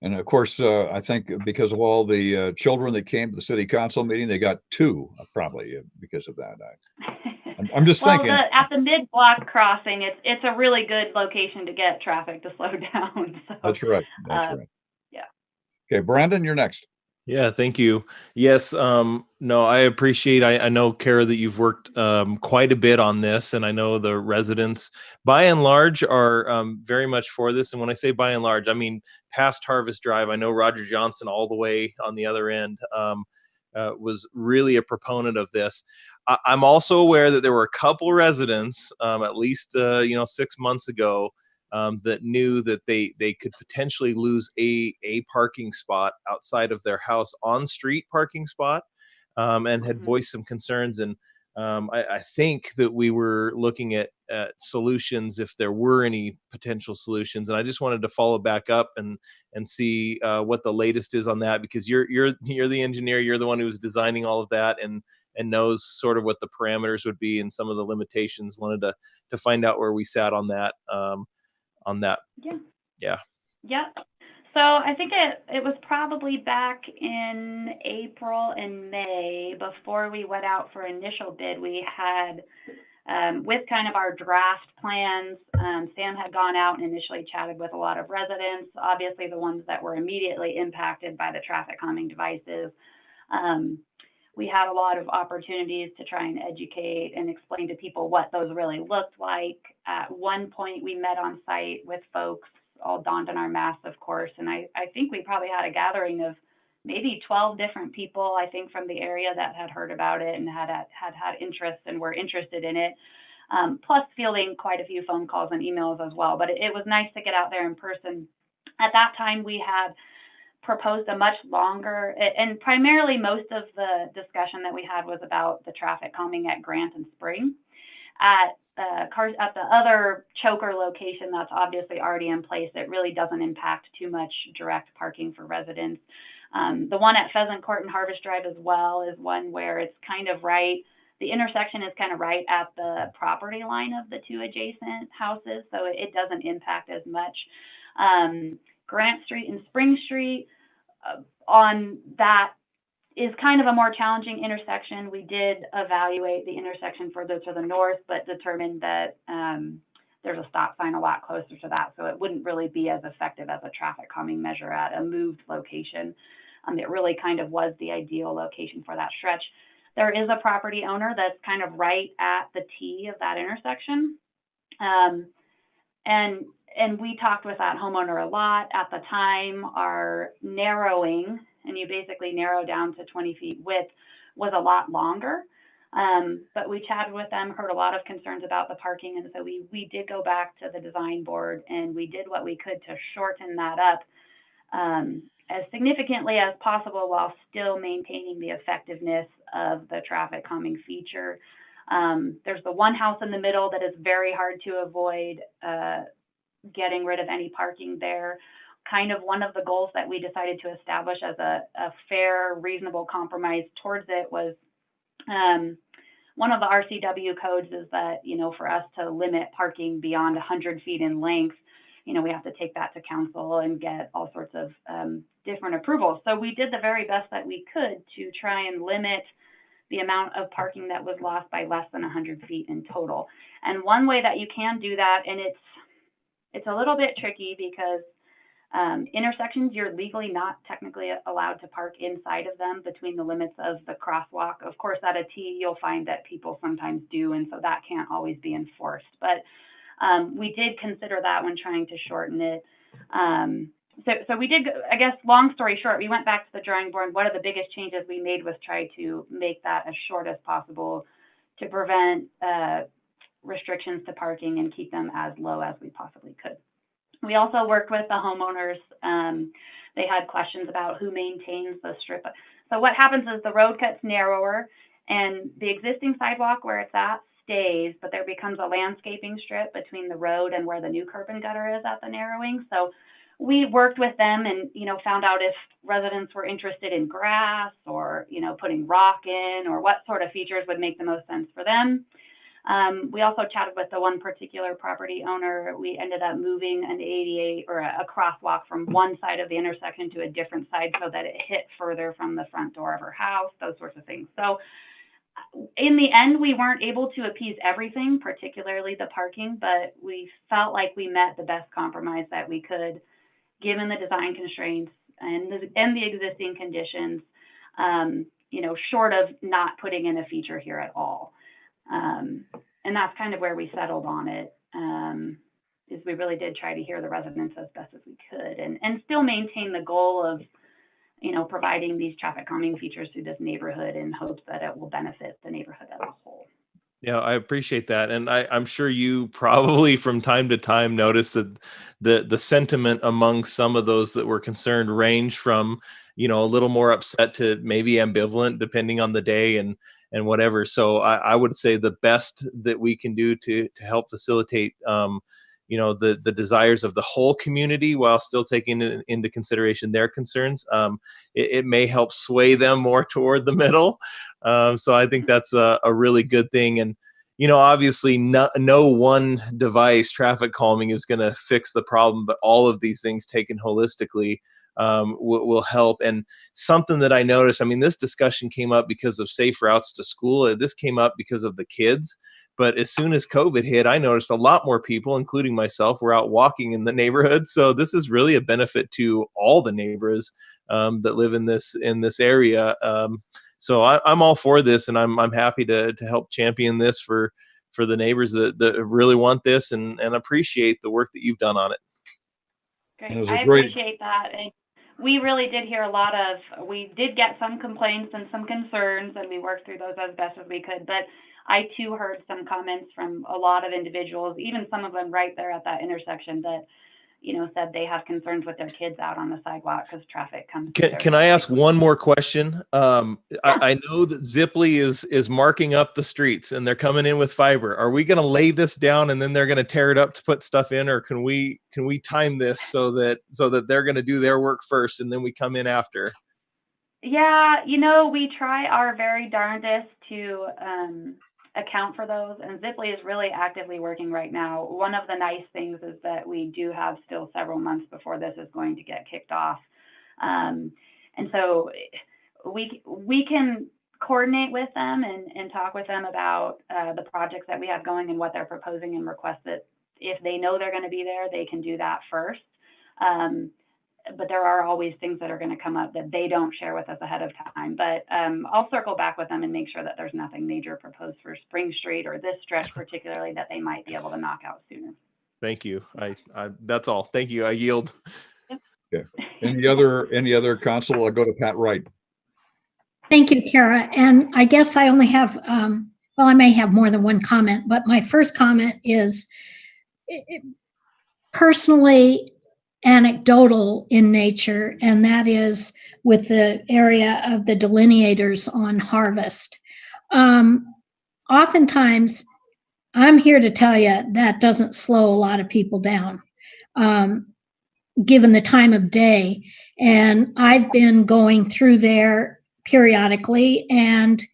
And of course, I think because of all the children that came to the city council meeting, they got 2 probably because of that. I'm just thinking. At the mid-block crossing, it's a really good location to get traffic to slow down. So, that's right. That's right. Yeah. Okay, Brandon, you're next. Yeah, thank you. Yes, no, I appreciate, I know, Kara, that you've worked quite a bit on this, and I know the residents, by and large, are very much for this. And when I say by and large, I mean past Harvest Drive. I know Roger Johnson all the way on the other end was really a proponent of this. I'm also aware that there were a couple residents, at least 6 months ago, that knew that they could potentially lose a parking spot outside of their house, on street parking spot, and had voiced some concerns. And I think that we were looking at solutions, if there were any potential solutions. And I just wanted to follow back up and see what the latest is on that, because you're the engineer, you're the one who was designing all of that and knows sort of what the parameters would be and some of the limitations. Wanted to find out where we sat on that. Yeah. So I think it was probably back in April and May, before we went out for initial bid. We had, with kind of our draft plans, Sam had gone out and initially chatted with a lot of residents, obviously the ones that were immediately impacted by the traffic calming devices. We had a lot of opportunities to try and educate and explain to people what those really looked like. At one point, we met on site with folks all donned in our masks, of course. And I think we probably had a gathering of maybe 12 different people, I think, from the area that had heard about it and had interest and were interested in it. Plus fielding quite a few phone calls and emails as well. But it was nice to get out there in person. At that time, we had proposed a much longer, and primarily most of the discussion that we had was about the traffic calming at Grant and Spring. At the other choker location that's obviously already in place, it really doesn't impact too much direct parking for residents. The one at Pheasant Court and Harvest Drive as well is one where it's kind of right. The intersection is kind of right at the property line of the two adjacent houses, so it doesn't impact as much. Grant Street and Spring Street, on that is kind of a more challenging intersection. We did evaluate the intersection further to the north, but determined that there's a stop sign a lot closer to that, so it wouldn't really be as effective as a traffic calming measure at a moved location. It really kind of was the ideal location for that stretch. There is a property owner that's kind of right at the T of that intersection. And we talked with that homeowner a lot. At the time, our narrowing, and you basically narrow down to 20 feet width, was a lot longer. But we chatted with them, heard a lot of concerns about the parking, and so we did go back to the design board and we did what we could to shorten that up as significantly as possible while still maintaining the effectiveness of the traffic calming feature. There's the one house in the middle that is very hard to avoid getting rid of any parking there. Kind of one of the goals that we decided to establish as a fair, reasonable compromise towards it was one of the RCW codes is that, for us to limit parking beyond 100 feet in length, we have to take that to council and get all sorts of different approvals. So we did the very best that we could to try and limit the amount of parking that was lost by less than 100 feet in total. And one way that you can do that, and it's a little bit tricky because intersections, you're legally not technically allowed to park inside of them between the limits of the crosswalk. Of course, at a T, you'll find that people sometimes do, and so that can't always be enforced. But we did consider that when trying to shorten it. So we did, I guess, long story short, we went back to the drawing board. One of the biggest changes we made was try to make that as short as possible to prevent restrictions to parking and keep them as low as we possibly could. We also worked with the homeowners. They had questions about who maintains the strip. So what happens is the road gets narrower and the existing sidewalk where it's at stays, but there becomes a landscaping strip between the road and where the new curb and gutter is at the narrowing. So we worked with them and, found out if residents were interested in grass or, putting rock in or what sort of features would make the most sense for them. We also chatted with the one particular property owner. We ended up moving an ADA or a crosswalk from one side of the intersection to a different side so that it hit further from the front door of her house, those sorts of things. So in the end, we weren't able to appease everything, particularly the parking, but we felt like we met the best compromise that we could, given the design constraints and the existing conditions, short of not putting in a feature here at all. And that's kind of where we settled on it, is we really did try to hear the residents as best as we could and still maintain the goal of, providing these traffic calming features through this neighborhood in hopes that it will benefit the neighborhood as a whole. Yeah, I appreciate that. And I'm sure you probably from time to time notice that the sentiment among some of those that were concerned range from, a little more upset to maybe ambivalent depending on the day and whatever. So I would say the best that we can do to help facilitate, the desires of the whole community while still taking into consideration their concerns. It may help sway them more toward the middle. So I think that's a really good thing. And, obviously no one device, traffic calming, is going to fix the problem, but all of these things taken holistically will help. And something that I noticed, this discussion came up because of safe routes to school. This came up because of the kids. But as soon as COVID hit, I noticed a lot more people, including myself, were out walking in the neighborhood. So this is really a benefit to all the neighbors that live in this area. So I'm all for this, and I'm happy to help champion this for the neighbors that really want this and appreciate the work that you've done on it. And it Great. was I a great, appreciate that. And we really did hear a lot of, we did get some complaints and some concerns, and we worked through those as best as we could. But I too heard some comments from a lot of individuals, even some of them right there at that intersection, that, you know, said they have concerns with their kids out on the sidewalk because traffic comes through there. Can I ask one more question? I know that Zipley is marking up the streets and they're coming in with fiber. Are we going to lay this down and then they're going to tear it up to put stuff in, or can we time this so that they're going to do their work first and then we come in after? Yeah, you know, we try our very darndest to account for those, and Zipley is really actively working right now. One of the nice things is that we do have still several months before this is going to get kicked off. And so we can coordinate with them and talk with them about the projects that we have going and what they're proposing, and request that if they know they're going to be there, they can do that first. But there are always things that are going to come up that they don't share with us ahead of time. But I'll circle back with them and make sure that there's nothing major proposed for Spring Street or this stretch particularly that they might be able to knock out sooner. Thank you. I that's all. Thank you. I yield. yeah. Any other council? I'll go to Pat Wright. Thank you, Kara. And I guess I only have, well, I may have more than one comment, but my first comment is personally anecdotal in nature, and that is with the area of the delineators on Harvest. Oftentimes, I'm here to tell you that doesn't slow a lot of people down, given the time of day. And I've been going through there periodically, and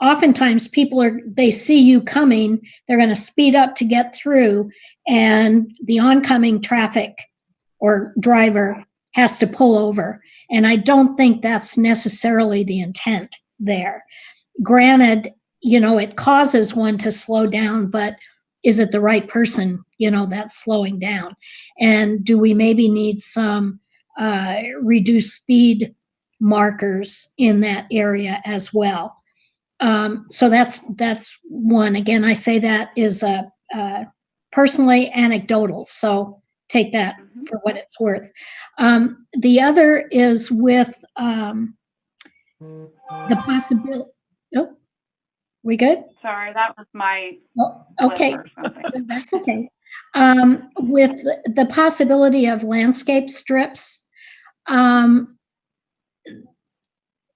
oftentimes they see you coming, they're going to speed up to get through, and the oncoming traffic or driver has to pull over. And I don't think that's necessarily the intent there. Granted, you know, it causes one to slow down, but is it the right person, you know, that's slowing down? And do we maybe need some reduced speed markers in that area as well? So that's one. Again, I say that is personally anecdotal, so take that for what it's worth. The other is with the possibility. Oh, we good? Sorry, that was my okay. or something. That's okay. With the possibility of landscape strips,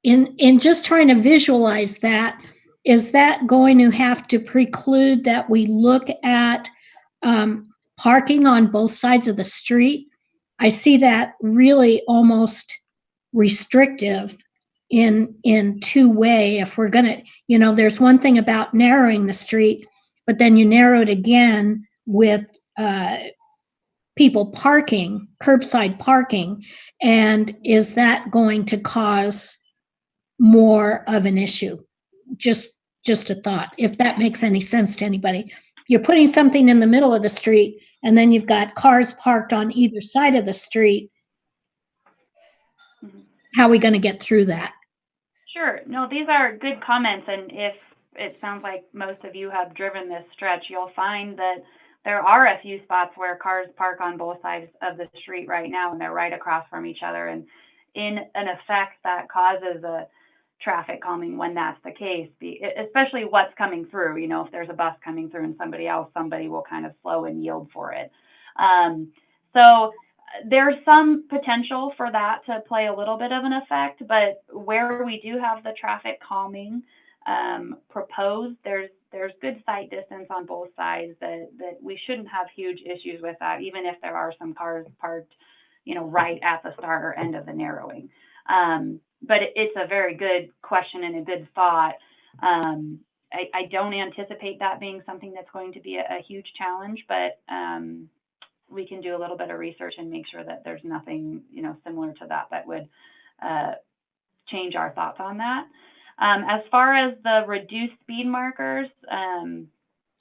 in just trying to visualize that, is that going to have to preclude that we look at parking on both sides of the street? I see that really almost restrictive in two-way. If we're gonna, you know, there's one thing about narrowing the street, but then you narrow it again with people parking, curbside parking, and is that going to cause more of an issue? Just a thought, if that makes any sense to anybody. You're putting something in the middle of the street, and then you've got cars parked on either side of the street. How are we going to get through that? Sure. No, these are good comments. And if it sounds like most of you have driven this stretch, you'll find that there are a few spots where cars park on both sides of the street right now, and they're right across from each other. And in an effect, that causes a traffic calming when that's the case, especially what's coming through. You know, if there's a bus coming through and somebody will kind of slow and yield for it. So there's some potential for that to play a little bit of an effect, but where we do have the traffic calming proposed, there's good sight distance on both sides that we shouldn't have huge issues with that, even if there are some cars parked, you know, right at the start or end of the narrowing. But it's a very good question and a good thought. I don't anticipate that being something that's going to be a huge challenge, but we can do a little bit of research and make sure that there's nothing, you know, similar to that would change our thoughts on that. As far as the reduced speed markers,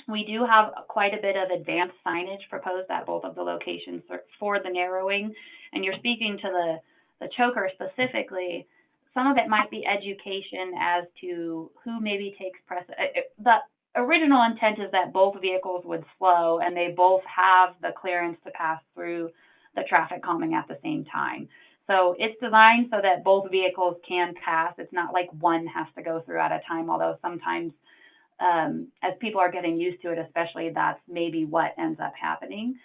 we do have quite a bit of advanced signage proposed at both of the locations for the narrowing. And you're speaking to the choker specifically. Some of it might be education as to who maybe takes precedent. The original intent is that both vehicles would slow and they both have the clearance to pass through the traffic calming at the same time. So it's designed so that both vehicles can pass. It's not like one has to go through at a time, although sometimes as people are getting used to it, especially, that's maybe what ends up happening.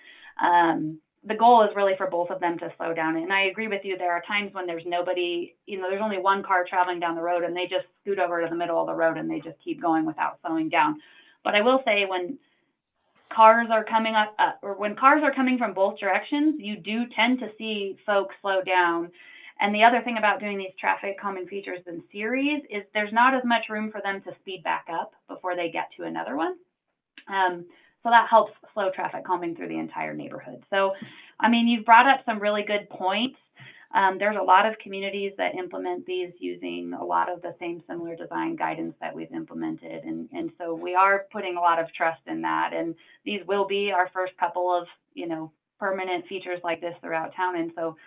The goal is really for both of them to slow down. And I agree with you. There are times when there's nobody, there's only one car traveling down the road and they just scoot over to the middle of the road and they just keep going without slowing down. But I will say when cars are coming up, or when cars are coming from both directions, you do tend to see folks slow down. And the other thing about doing these traffic calming features in series is there's not as much room for them to speed back up before they get to another one. So that helps slow traffic calming through the entire neighborhood. So, I mean, you've brought up some really good points. There's a lot of communities that implement these using a lot of the same similar design guidance that we've implemented. And so we are putting a lot of trust in that. And these will be our first couple of, permanent features like this throughout town. And so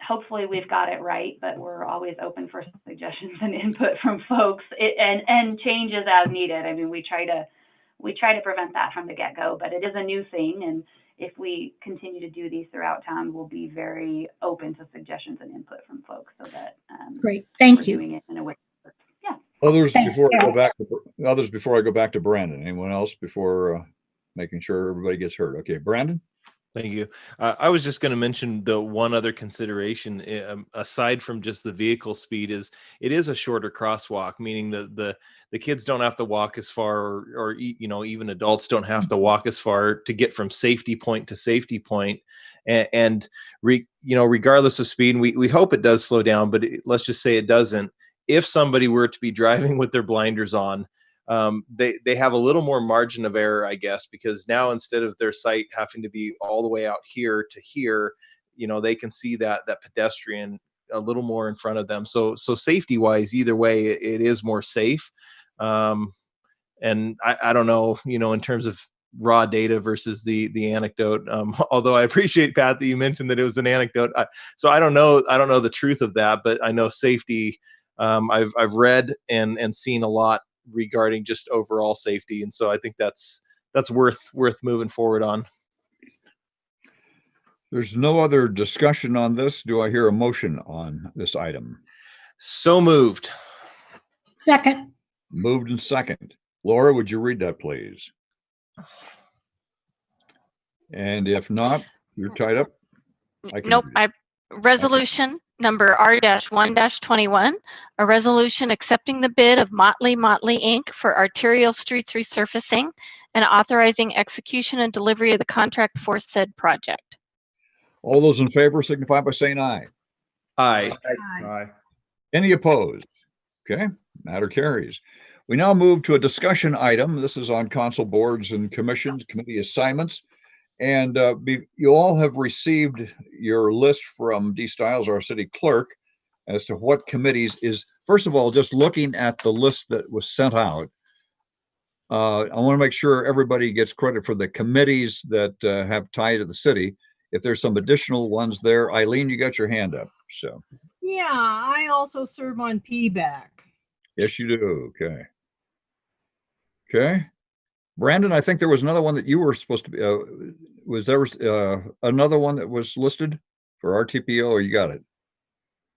hopefully we've got it right, but we're always open for suggestions and input from folks and changes as needed. I mean, we try to prevent that from the get-go, but it is a new thing. And if we continue to do these throughout town, we'll be very open to suggestions and input from folks so that Great, thank we're you. doing it in a way. Yeah. Others Thanks, before I go Carol. back to Brandon. Anyone else before making sure everybody gets heard? Okay, Brandon. Thank you. I was just going to mention the one other consideration, aside from just the vehicle speed, is it is a shorter crosswalk, meaning the kids don't have to walk as far, or even adults don't have to walk as far to get from safety point to safety point. And regardless of speed, we hope it does slow down, but let's just say it doesn't. If somebody were to be driving with their blinders on, they have a little more margin of error, I guess, because now instead of their sight having to be all the way out here to here, they can see that pedestrian a little more in front of them. So safety wise, either way, it is more safe. And I don't know, in terms of raw data versus the anecdote. Although I appreciate, Pat, that you mentioned that it was an anecdote. So I don't know the truth of that, but I know safety. I've read and seen a lot regarding just overall safety, and so I think that's worth moving forward on. There's no other discussion on this. Do I hear a motion on this item? So moved. Second. Moved and second. Laura, would you read that, please? And if not, you're tied up. Nope. Resolution number R-1-21, a resolution accepting the bid of Motley Inc. for arterial streets resurfacing and authorizing execution and delivery of the contract for said project. All those in favor signify by saying aye. Aye. Aye. Any opposed? Okay, matter carries. We now move to a discussion item. This is on council boards and commissions, committee assignments. And you all have received your list from D. Stiles, our city clerk, as to what committees is, first of all, just looking at the list that was sent out. I want to make sure everybody gets credit for the committees that have tie to the city. If there's some additional ones there, Eileen, you got your hand up. So. Yeah, I also serve on PBAC. Yes, you do. Okay. Okay. Brandon, I think there was another one that you were supposed to be, was there another one that was listed for RTPO, or you got it?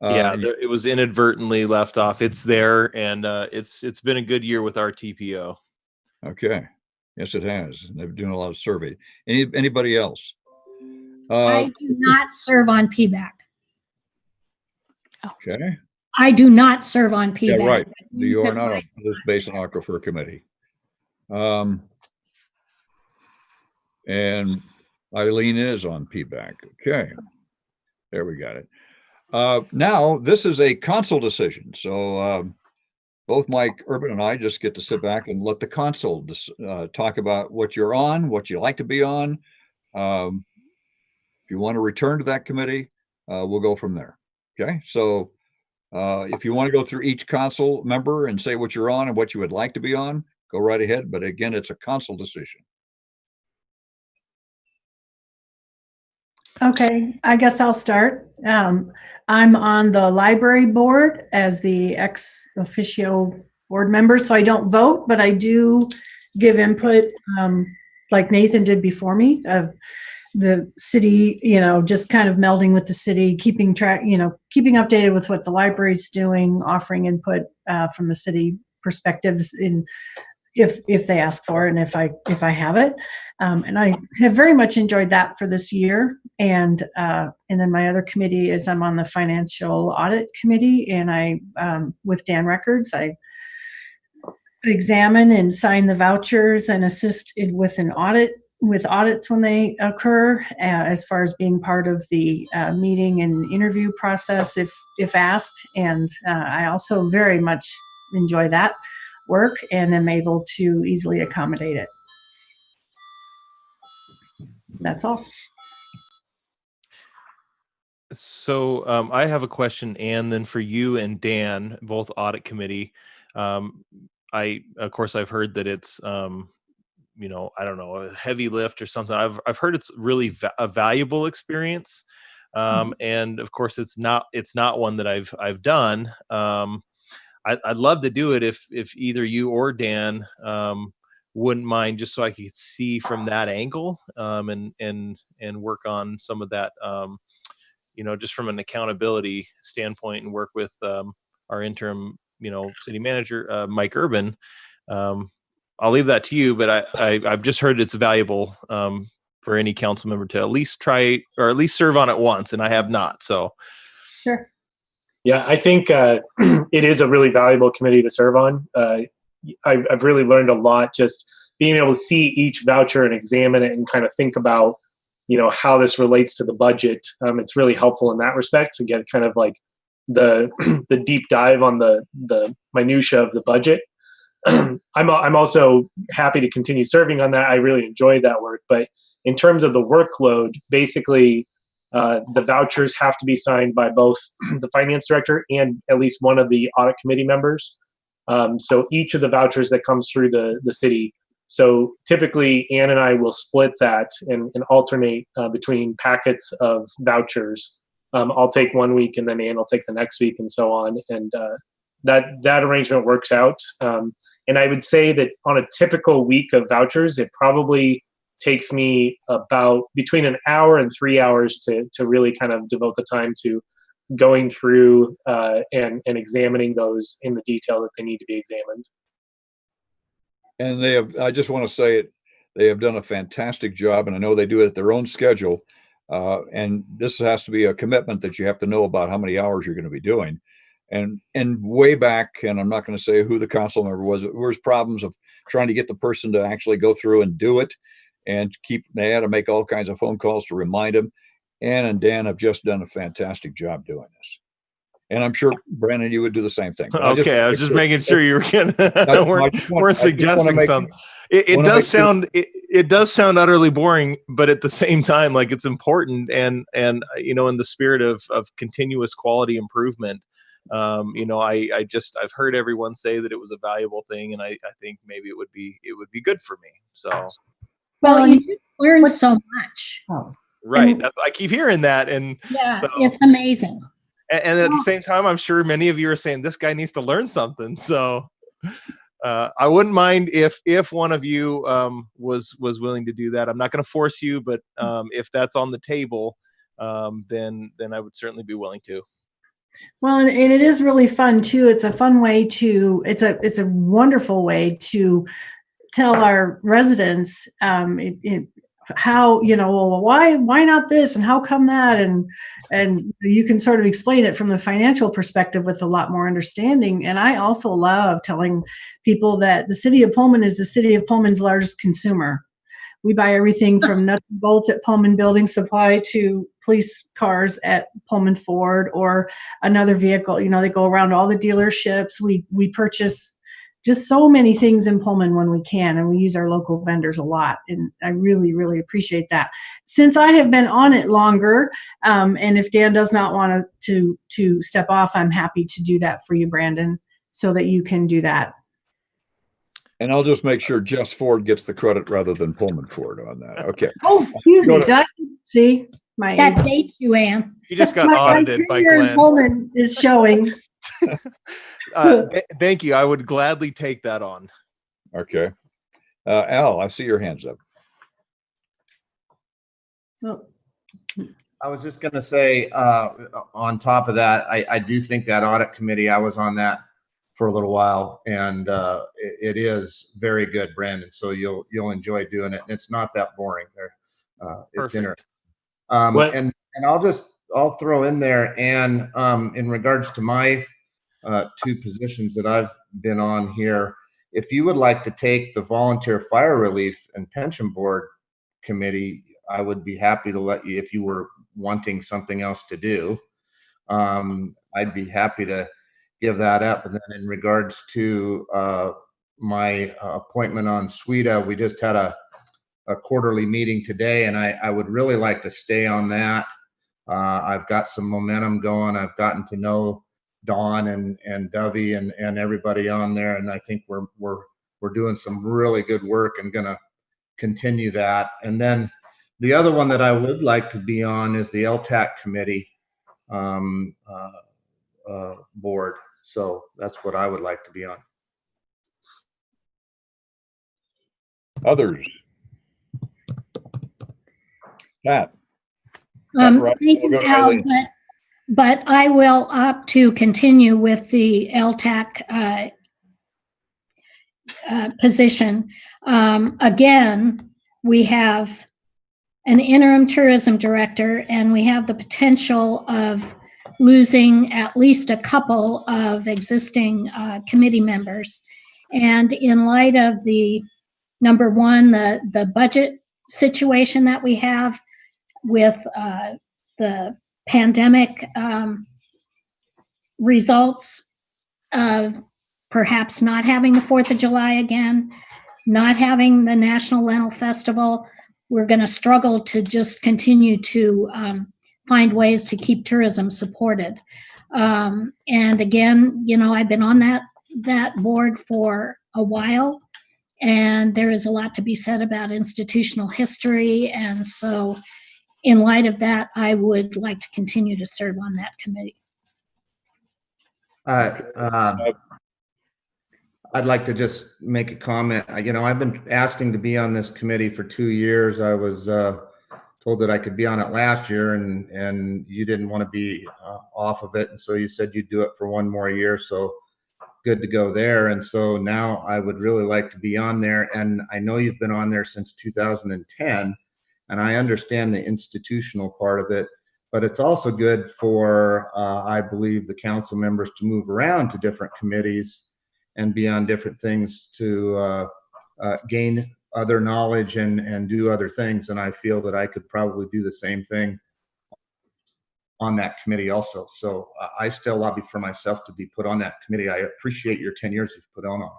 It was inadvertently left off. It's there, and it's been a good year with RTPO. Okay. Yes, it has. They've been doing a lot of survey. Anybody else? I do not serve on PBAC. Okay. I do not serve on PBAC. Yeah, right. You are not on this Basin Aquifer Committee. And Eileen is on PBAC. Okay. There we got it. Now, this is a council decision. So both Mike Urban and I just get to sit back and let the council talk about what you're on, what you like to be on. If you want to return to that committee, we'll go from there. Okay. So if you want to go through each council member and say what you're on and what you would like to be on, go right ahead. But again, it's a council decision. Okay, I guess I'll start. I'm on the library board as the ex officio board member, so I don't vote, but I do give input like Nathan did before me of the city, just kind of melding with the city, keeping track, keeping updated with what the library's doing, offering input from the city perspectives in if they ask for it and if I have it. And I have very much enjoyed that for this year. And then my other committee is I'm on the financial audit committee, and I with Dan Records, I examine and sign the vouchers and assist with audits when they occur, as far as being part of the meeting and interview process if asked. And I also very much enjoy that work and am able to easily accommodate it. That's all. So I have a question, Ann, then for you and Dan, both audit committee. Of course, I've heard that it's, I don't know, a heavy lift or something. I've heard it's really a valuable experience. And of course, it's not one that I've done. I'd love to do it if either you or Dan wouldn't mind, just so I could see from that angle and work on some of that, just from an accountability standpoint, and work with our interim, city manager, Mike Urban. I'll leave that to you, but I've just heard it's valuable for any council member to at least try or at least serve on it once, and I have not. So, sure. Yeah, I think it is a really valuable committee to serve on. I've really learned a lot just being able to see each voucher and examine it and kind of think about, how this relates to the budget. It's really helpful in that respect to get kind of like the the deep dive on the minutia of the budget. I'm also happy to continue serving on that. I really enjoy that work. But in terms of the workload, basically, the vouchers have to be signed by both the finance director and at least one of the audit committee members. So each of the vouchers that comes through the city. So typically, Ann and I will split that and alternate between packets of vouchers. I'll take 1 week, and then Ann will take the next week, and so on. And that arrangement works out. And I would say that on a typical week of vouchers, it probably takes me about between an hour and 3 hours to really kind of devote the time to going through and examining those in the detail that they need to be examined. And I just want to say it, they have done a fantastic job, and I know they do it at their own schedule. And this has to be a commitment that you have to know about how many hours you're going to be doing. And way back, and I'm not going to say who the council member was, there was problems of trying to get the person to actually go through and do it, and they had to make all kinds of phone calls to remind them. Ann and Dan have just done a fantastic job doing this. And I'm sure, Brandon, you would do the same thing. I was just making sure you weren't suggesting something. It does sound utterly boring, but at the same time, like, it's important, and in the spirit of continuous quality improvement. I've heard everyone say that it was a valuable thing, and I think maybe it would be good for me. So, well, you learn so much. Right. I keep hearing that, and yeah, so, it's amazing. And at the same time, I'm sure many of you are saying this guy needs to learn something. So I wouldn't mind if one of you was willing to do that. I'm not going to force you, but if that's on the table, then I would certainly be willing to. Well, and it is really fun too. It's a fun way to. It's a wonderful way to tell our residents how, well, why not this, and how come that, and you can sort of explain it from the financial perspective with a lot more understanding. And I also love telling people that the city of Pullman is the city of Pullman's largest consumer. We buy everything from nuts and bolts at Pullman Building Supply to police cars at Pullman Ford or another vehicle. They go around all the dealerships. We purchase just so many things in Pullman when we can, and we use our local vendors a lot. And I really, really appreciate that. Since I have been on it longer, and if Dan does not want to step off, I'm happy to do that for you, Brandon, so that you can do that. And I'll just make sure Jess Ford gets the credit rather than Pullman Ford on that. Okay. Oh, excuse me. Did I see my? That dates you, Ann. You just got audited by Glenn. Pullman is showing. Thank you. I would gladly take that on. Okay. Al, I see your hands up. Well, I was just going to say, on top of that, I do think that audit committee, I was on that for a little while, and it is very good, Brandon. So you'll enjoy doing it. And it's not that boring. It's interesting. And I'll throw in there, and in regards to my two positions that I've been on here, if you would like to take the volunteer fire relief and pension board committee, I would be happy to let you, if you were wanting something else to do. I'd be happy to give that up. And then in regards to my appointment on SWEDA, we just had a quarterly meeting today, and I would really like to stay on that. I've got some momentum going. I've gotten to know Dawn and Dovey and everybody on there, and I think we're doing some really good work and gonna continue that. And then the other one that I would like to be on is the LTAC committee board. So that's what I would like to be on. Others? Pat? Thank you, Al, but I will opt to continue with the LTAC position. Again, we have an interim tourism director, and we have the potential of losing at least a couple of existing committee members. And in light of the, number one, the budget situation that we have with the pandemic results of perhaps not having the 4th of July again, not having the National Lentil Festival, we're going to struggle to just continue to find ways to keep tourism supported. And again, you know, I've been on that board for a while, and there is a lot to be said about institutional history. And so in light of that, I would like to continue to serve on that committee. I'd like to just make a comment. You know, I've been asking to be on this committee for 2 years. I was told that I could be on it last year, and you didn't want to be off of it. And so you said you'd do it for 1 more year. So good to go there. And so now I would really like to be on there. And I know you've been on there since 2010, and I understand the institutional part of it, but it's also good for, I believe, the council members to move around to different committees and be on different things to gain other knowledge and do other things. And I feel that I could probably do the same thing on that committee also. So I still lobby for myself to be put on that committee. I appreciate your 10 years you've put on it.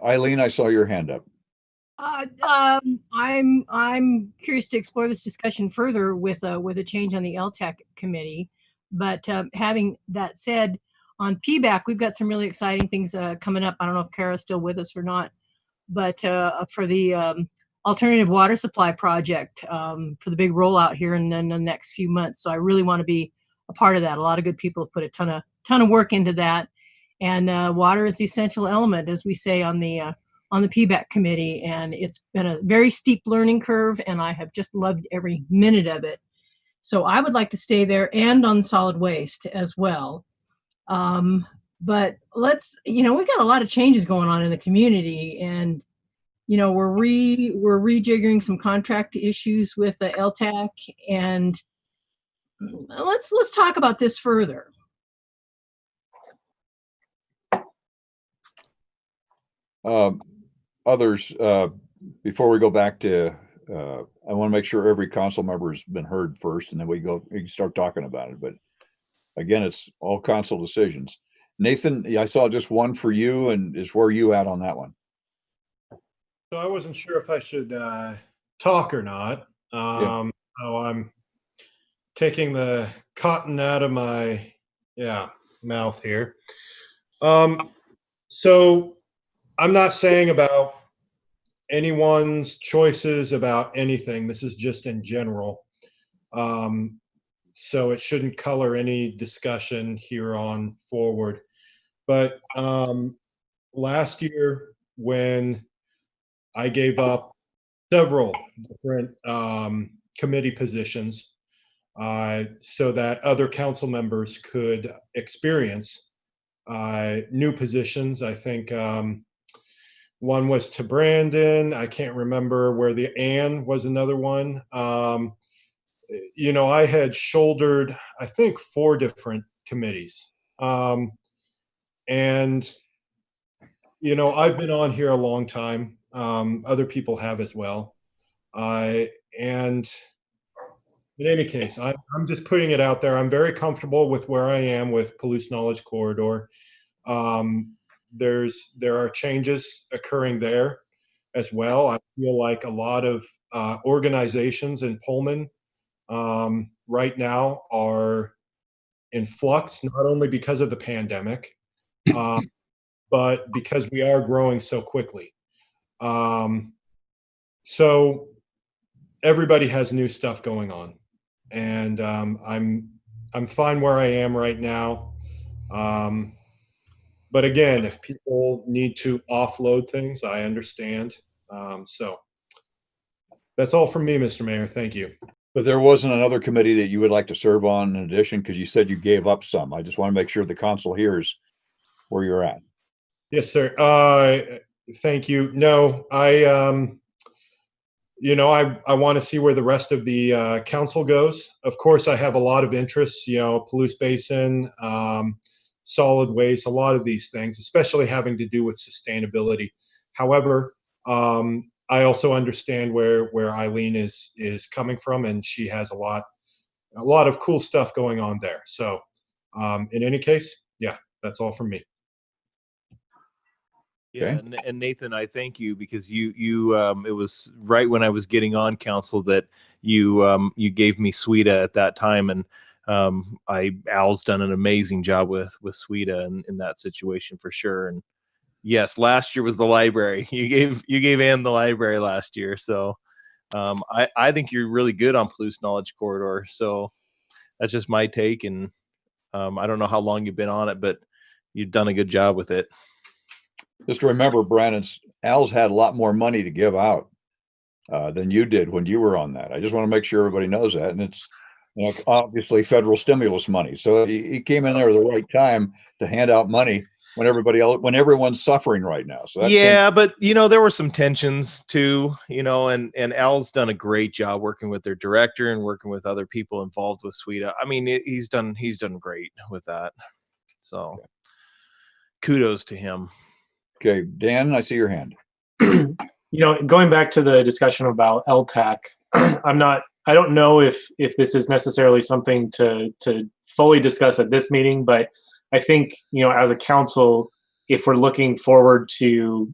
Eileen, I saw your hand up. I'm curious to explore this discussion further with a change on the LTAC committee. But having that said, on PBAC, we've got some really exciting things coming up. I don't know if Kara's still with us or not, but for the alternative water supply project, for the big rollout here in the next few months. So I really want to be a part of that. A lot of good people have put a ton of work into that, and water is the essential element, as we say on the PBAC committee. And it's been a very steep learning curve, and I have just loved every minute of it. So I would like to stay there, and on solid waste as well. But we've got a lot of changes going on in the community, and we're rejiggering some contract issues with the LTAC, and let's talk about this further. Others, before we go back to, I want to make sure every council member has been heard first, and then we can start talking about it. But again, it's all council decisions. Nathan, I saw just one for you, and is where you at on that one? So I wasn't sure if I should talk or not. So I'm taking the cotton out of my mouth here. So I'm not saying about anyone's choices about anything. This is just in general. So it shouldn't color any discussion here on forward. But last year, when I gave up several different committee positions so that other council members could experience new positions. I think one was to Brandon. I can't remember where the Ann was another one. You know, I had shouldered, I think, 4 different committees. And, you know, I've been on here a long time. Other people have as well. And in any case, I'm just putting it out there. I'm very comfortable with where I am with Palouse Knowledge Corridor. There are changes occurring there as well. I feel like a lot of organizations in Pullman right now are in flux, not only because of the pandemic, but because we are growing so quickly. So everybody has new stuff going on, and I'm fine where I am right now. But again, if people need to offload things, I understand. So that's all from me, Mr. Mayor. Thank you. But there wasn't another committee that you would like to serve on in addition, because you said you gave up some. I just want to make sure the council hears where you're at. Yes, sir. Thank you. No, you know, I want to see where the rest of the council goes. Of course, I have a lot of interests, you know, Palouse Basin, solid waste, a lot of these things, especially having to do with sustainability. However, I also understand where Eileen is coming from, and she has a lot of cool stuff going on there. So in any case, yeah, that's all from me. Yeah, and Nathan, I thank you, because you it was right when I was getting on council that you gave me Sweeta at that time, and Al's done an amazing job with Sweeta in that situation for sure. And yes, last year was the library. You gave Ann the library last year, so I think you're really good on Palouse Knowledge Corridor. So that's just my take, and I don't know how long you've been on it, but you've done a good job with it. Just to remember, Brandon, Al's had a lot more money to give out than you did when you were on that. I just want to make sure everybody knows that. And it's, you know, obviously federal stimulus money. So he came in there at the right time to hand out money when everyone's suffering right now. So that's yeah, but you know, there were some tensions too, you know, and Al's done a great job working with their director and working with other people involved with Sweeta. I mean, he's done great with that. So kudos to him. Okay, Dan, I see your hand. You know, going back to the discussion about LTAC, I don't know if this is necessarily something to fully discuss at this meeting, but I think, you know, as a council, if we're looking forward to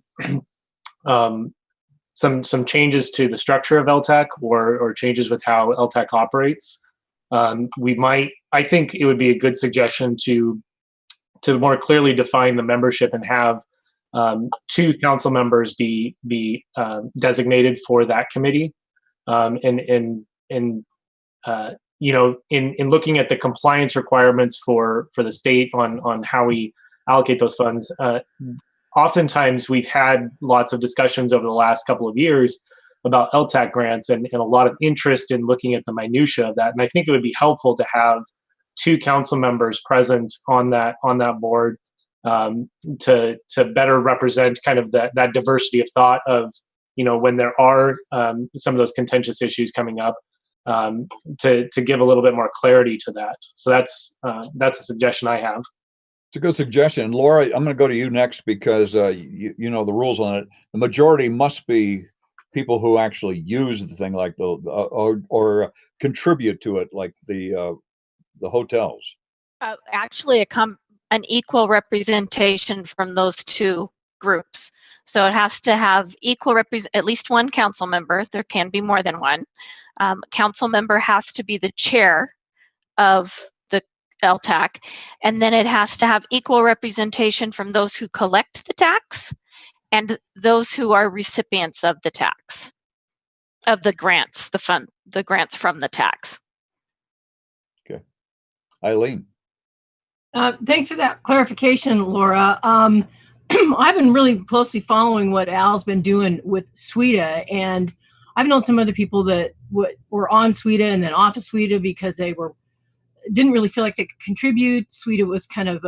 some changes to the structure of LTAC or changes with how LTAC operates, I think it would be a good suggestion to more clearly define the membership and have 2 council members be designated for that committee, you know, in looking at the compliance requirements for the state on how we allocate those funds. Oftentimes we've had lots of discussions over the last couple of years about LTAC grants and a lot of interest in looking at the minutia of that. And I think it would be helpful to have 2 council members present on that board to better represent kind of that diversity of thought of, you know, when there are some of those contentious issues coming up, to give a little bit more clarity to that. So that's a suggestion I have. It's a good suggestion. Laura, I'm going to go to you next because you know the rules on it. The majority must be people who actually use the thing, like or contribute to it, like the hotels. Actually, an equal representation from those 2 groups. So it has to have equal at least 1 council member. There can be more than 1. Council member has to be the chair of the LTAC, and then it has to have equal representation from those who collect the tax and those who are recipients of the tax, of the grants, the grants from the tax. Okay. Eileen. Thanks for that clarification, Laura. I've been really closely following what Al's been doing with Sweeta, and I've known some other people that were on SWITA and then off of SWITA because they didn't really feel like they could contribute. SWITA was kind of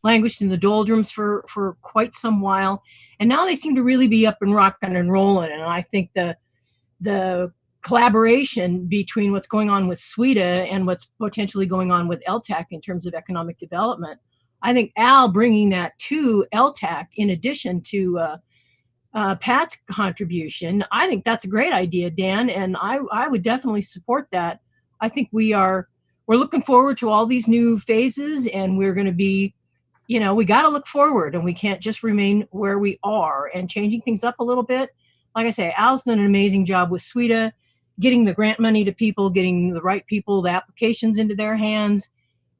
languished in the doldrums for quite some while, and now they seem to really be up and rocking and rolling. And I think the collaboration between what's going on with SWITA and what's potentially going on with LTAC in terms of economic development, I think Al bringing that to LTAC in addition to Pat's contribution, I think that's a great idea, Dan, and I would definitely support that. I think we're looking forward to all these new phases, and we're going to be, we got to look forward, and we can't just remain where we are. And changing things up a little bit, like I say, Al's done an amazing job with SWITA, getting the grant money to people, getting the right people, the applications into their hands,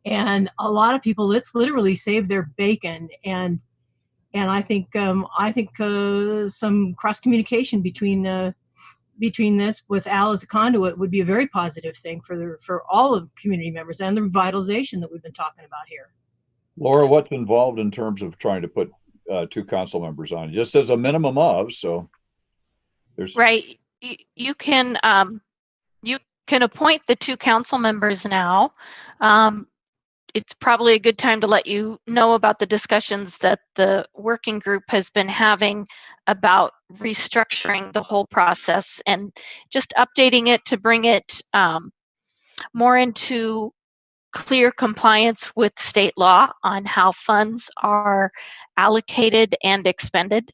and a lot of people, it's literally saved their bacon. And I think some cross communication between this with Al as a conduit would be a very positive thing for all of the community members and the revitalization that we've been talking about here. Laura, what's involved in terms of trying to put 2 council members on? Just as a minimum of, so there's Right. You can appoint the 2 council members now. It's probably a good time to let you know about the discussions that the working group has been having about restructuring the whole process and just updating it to bring it more into clear compliance with state law on how funds are allocated and expended.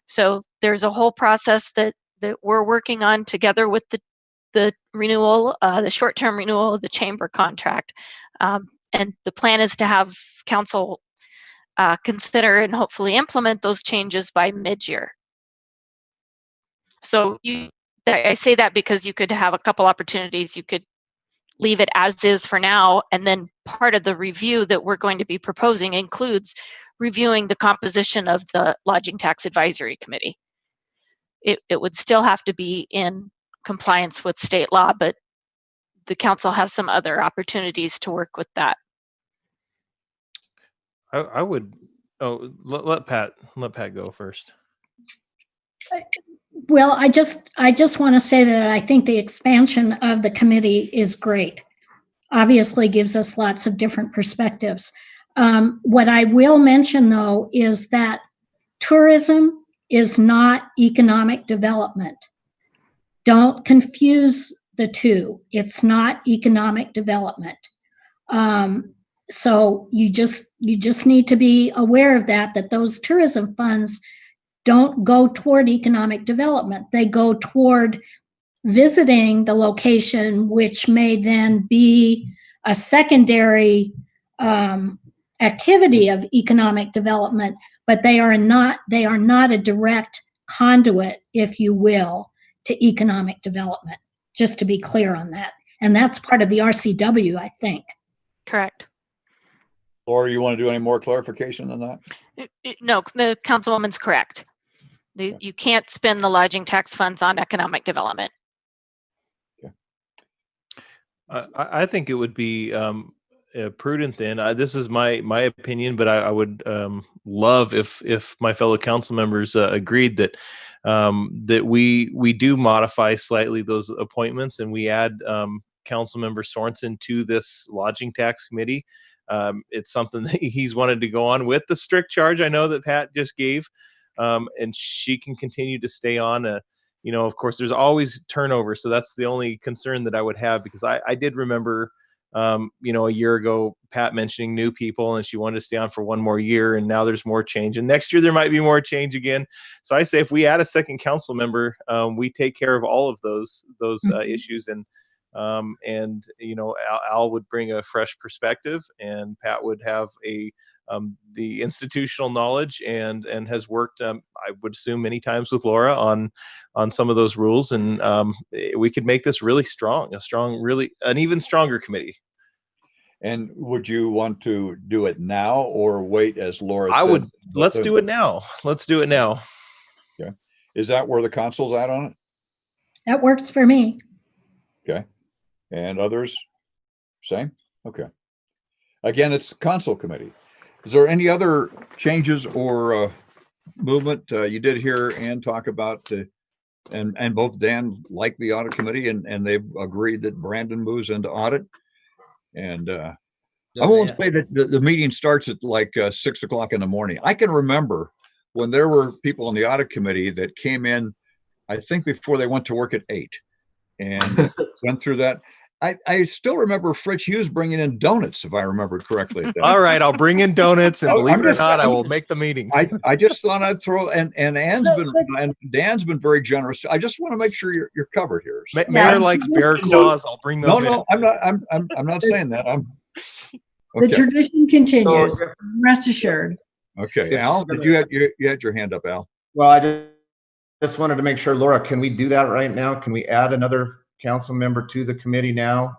So there's a whole process that we're working on together with the renewal, the short-term renewal of the chamber contract. And the plan is to have council consider and hopefully implement those changes by mid-year. So I say that because you could have a couple opportunities. You could leave it as is for now, and then part of the review that we're going to be proposing includes reviewing the composition of the Lodging Tax Advisory Committee. It would still have to be in compliance with state law, but the council has some other opportunities to work with that. I would. Oh, let Pat go first. Well, I just want to say that I think the expansion of the committee is great. Obviously gives us lots of different perspectives. What I will mention, though, is that tourism is not economic development. Don't confuse the two. It's not economic development. So you just need to be aware of that those tourism funds don't go toward economic development. They go toward visiting the location, which may then be a secondary activity of economic development, but they are not a direct conduit, if you will, to economic development, just to be clear on that. And that's part of the RCW, I think. Correct. Laura, you want to do any more clarification than that? No, the councilwoman's correct. You can't spend the lodging tax funds on economic development. I think it would be prudent then. This is my opinion, but I would love if my fellow council members agreed that that we do modify slightly those appointments and we add Councilmember Sorensen to this lodging tax committee. It's something that he's wanted to go on with the strict charge I know that Pat just gave, and she can continue to stay on. Of course, there's always turnover, so that's the only concern that I would have, because I did remember, a year ago, Pat mentioning new people, and she wanted to stay on for one more year, and now there's more change, and next year there might be more change again. So I say if we add a second council member, we take care of all of those issues, and Al would bring a fresh perspective, and Pat would have the institutional knowledge and has worked, I would assume, many times with Laura on some of those rules, and we could make this really strong, an even stronger committee. And would you want to do it now or wait, as Laura said? I would. Let's do it now. Let's do it now. Okay. Is that where the council's at on it? That works for me. Okay. And others? Same? Okay. Again, it's council committee. Is there any other changes or movement? You did hear Ann talk about and both Dan liked the audit committee, and they've agreed that Brandon moves into audit. And I won't say that the meeting starts at like 6 o'clock in the morning. I can remember when there were people on the audit committee that came in, I think before they went to work at 8 and went through that. I still remember Fritz Hughes bringing in donuts, if I remember correctly. All right, I'll bring in donuts, and believe it or not, I will make the meetings. I just thought I'd throw, and Dan's been very generous. I just want to make sure you're covered here. So. Mayor likes bear claws. I'll bring those. No, I'm not saying that. The tradition continues. So, rest assured. Okay, Al, did you had your hand up, Al? Well, I just wanted to make sure, Laura, can we do that right now? Can we add another council member to the committee now?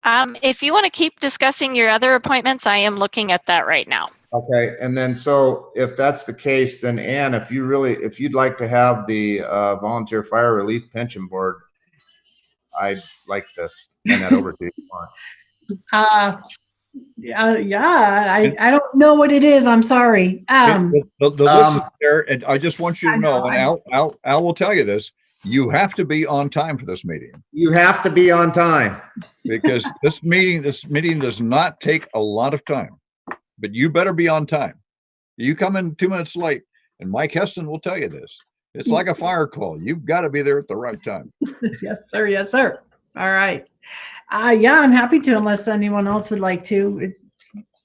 If you want to keep discussing your other appointments, I am looking at that right now. Okay, and then so if that's the case, then Ann, if you'd like to have the Volunteer Fire Relief Pension Board, I'd like to hand that over to you. Yeah, I don't know what it is. I'm sorry. The list is there, and I just want you to know, and Al will tell you this. You have to be on time for this meeting. You have to be on time. Because this meeting does not take a lot of time, but you better be on time. You come in 2 minutes late, and Mike Heston will tell you this. It's like a fire call. You've got to be there at the right time. Yes, sir. Yes, sir. All right. Yeah, I'm happy to, unless anyone else would like to.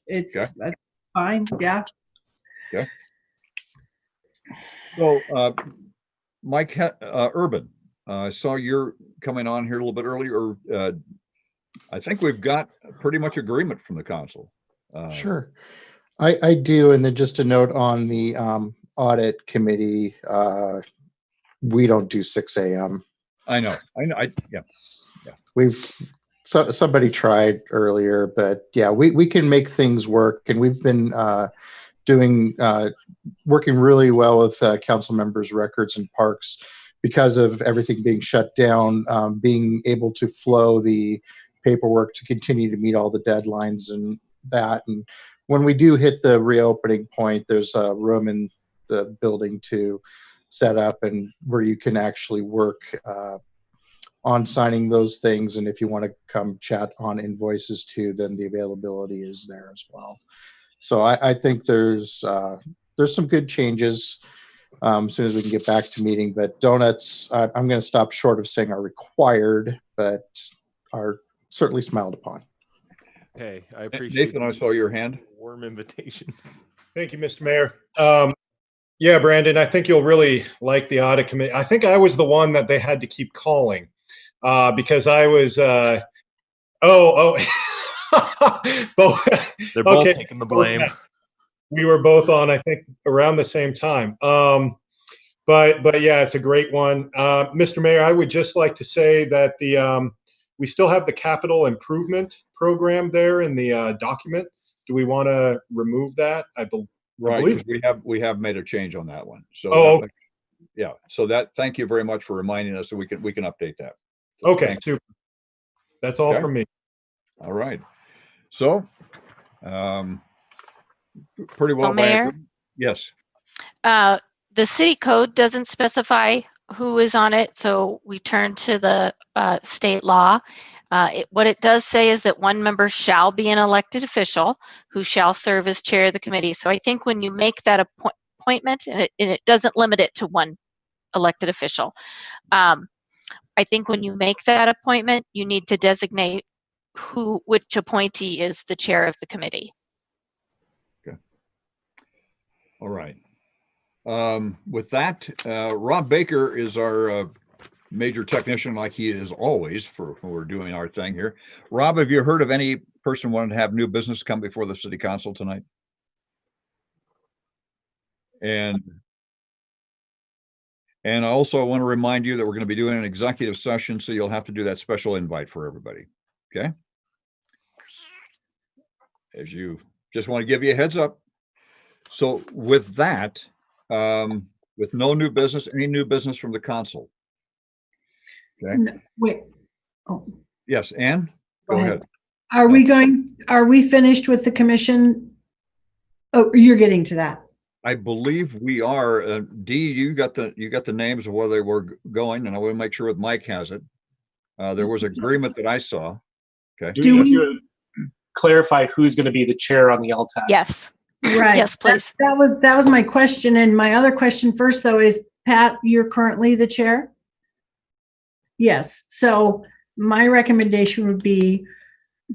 It's okay. Fine. Yeah. Okay. So, Mike Urban, I saw you're coming on here a little bit earlier. I think we've got pretty much agreement from the council. Sure, I do. And then just a note on the audit committee, we don't do 6 a.m. I know. Yeah. Somebody tried earlier, but yeah, we can make things work, and we've been working really well with council members' records and parks because of everything being shut down, being able to flow the paperwork to continue to meet all the deadlines and that. And when we do hit the reopening point, there's a room in the building to set up and where you can actually work on signing those things. And if you want to come chat on invoices too, then the availability is there as well. So I think there's some good changes as soon as we can get back to meeting. But donuts, I'm going to stop short of saying are required, but are certainly smiled upon. Hey, I appreciate Nathan, I saw your hand. Warm invitation. Thank you, Mr. Mayor. Yeah, Brandon, I think you'll really like the audit committee. I think I was the one that they had to keep calling because I was, They're both taking the blame. We were both on, I think, around the same time. But yeah, it's a great one. Mr. Mayor, I would just like to say that we still have the capital improvement program there in the document. Do we want to remove that? I believe we have made a change on that one. So yeah. So thank you very much for reminding us, so we can update that. So okay, super. That's all from me. All right. So pretty well. Mayor? Yes. The city code doesn't specify who is on it, so we turn to the state law. What it does say is that one member shall be an elected official who shall serve as chair of the committee. So I think when you make that appointment, and it doesn't limit it to one elected official, I think when you make that appointment, you need to designate which appointee is the chair of the committee. Okay. All right. With that, Rob Baker is our major technician, like he is always when we're doing our thing here. Rob, have you heard of any person wanting to have new business come before the city council tonight? And I also want to remind you that we're going to be doing an executive session, so you'll have to do that special invite for everybody. Okay? As you just want to give you a heads up. So with that, with no new business, any new business from the council? Okay. No, wait. Oh. Yes, Ann, go ahead. Are we finished with the commission? Oh, you're getting to that. I believe we are. Dee, you got the names of where they were going, and I want to make sure that Mike has it. There was agreement that I saw. Okay. Do we need to clarify who's going to be the chair on the LTAC? Yes. Right. Yes, please. That was my question. And my other question first, though, is Pat, you're currently the chair? Yes. So my recommendation would be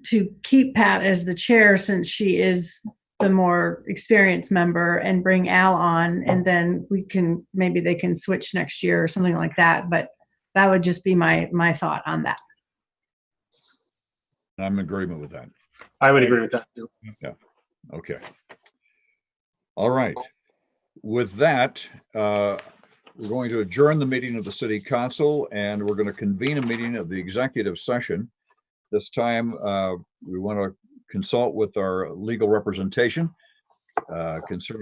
to keep Pat as the chair, since she is the more experienced member, and bring Al on, and then maybe they can switch next year or something like that. But that would just be my thought on that. I'm in agreement with that. I would agree with that too. Yeah. Okay. All right. With that, we're going to adjourn the meeting of the City Council, and we're going to convene a meeting of the executive session. This time, we want to consult with our legal representation concerning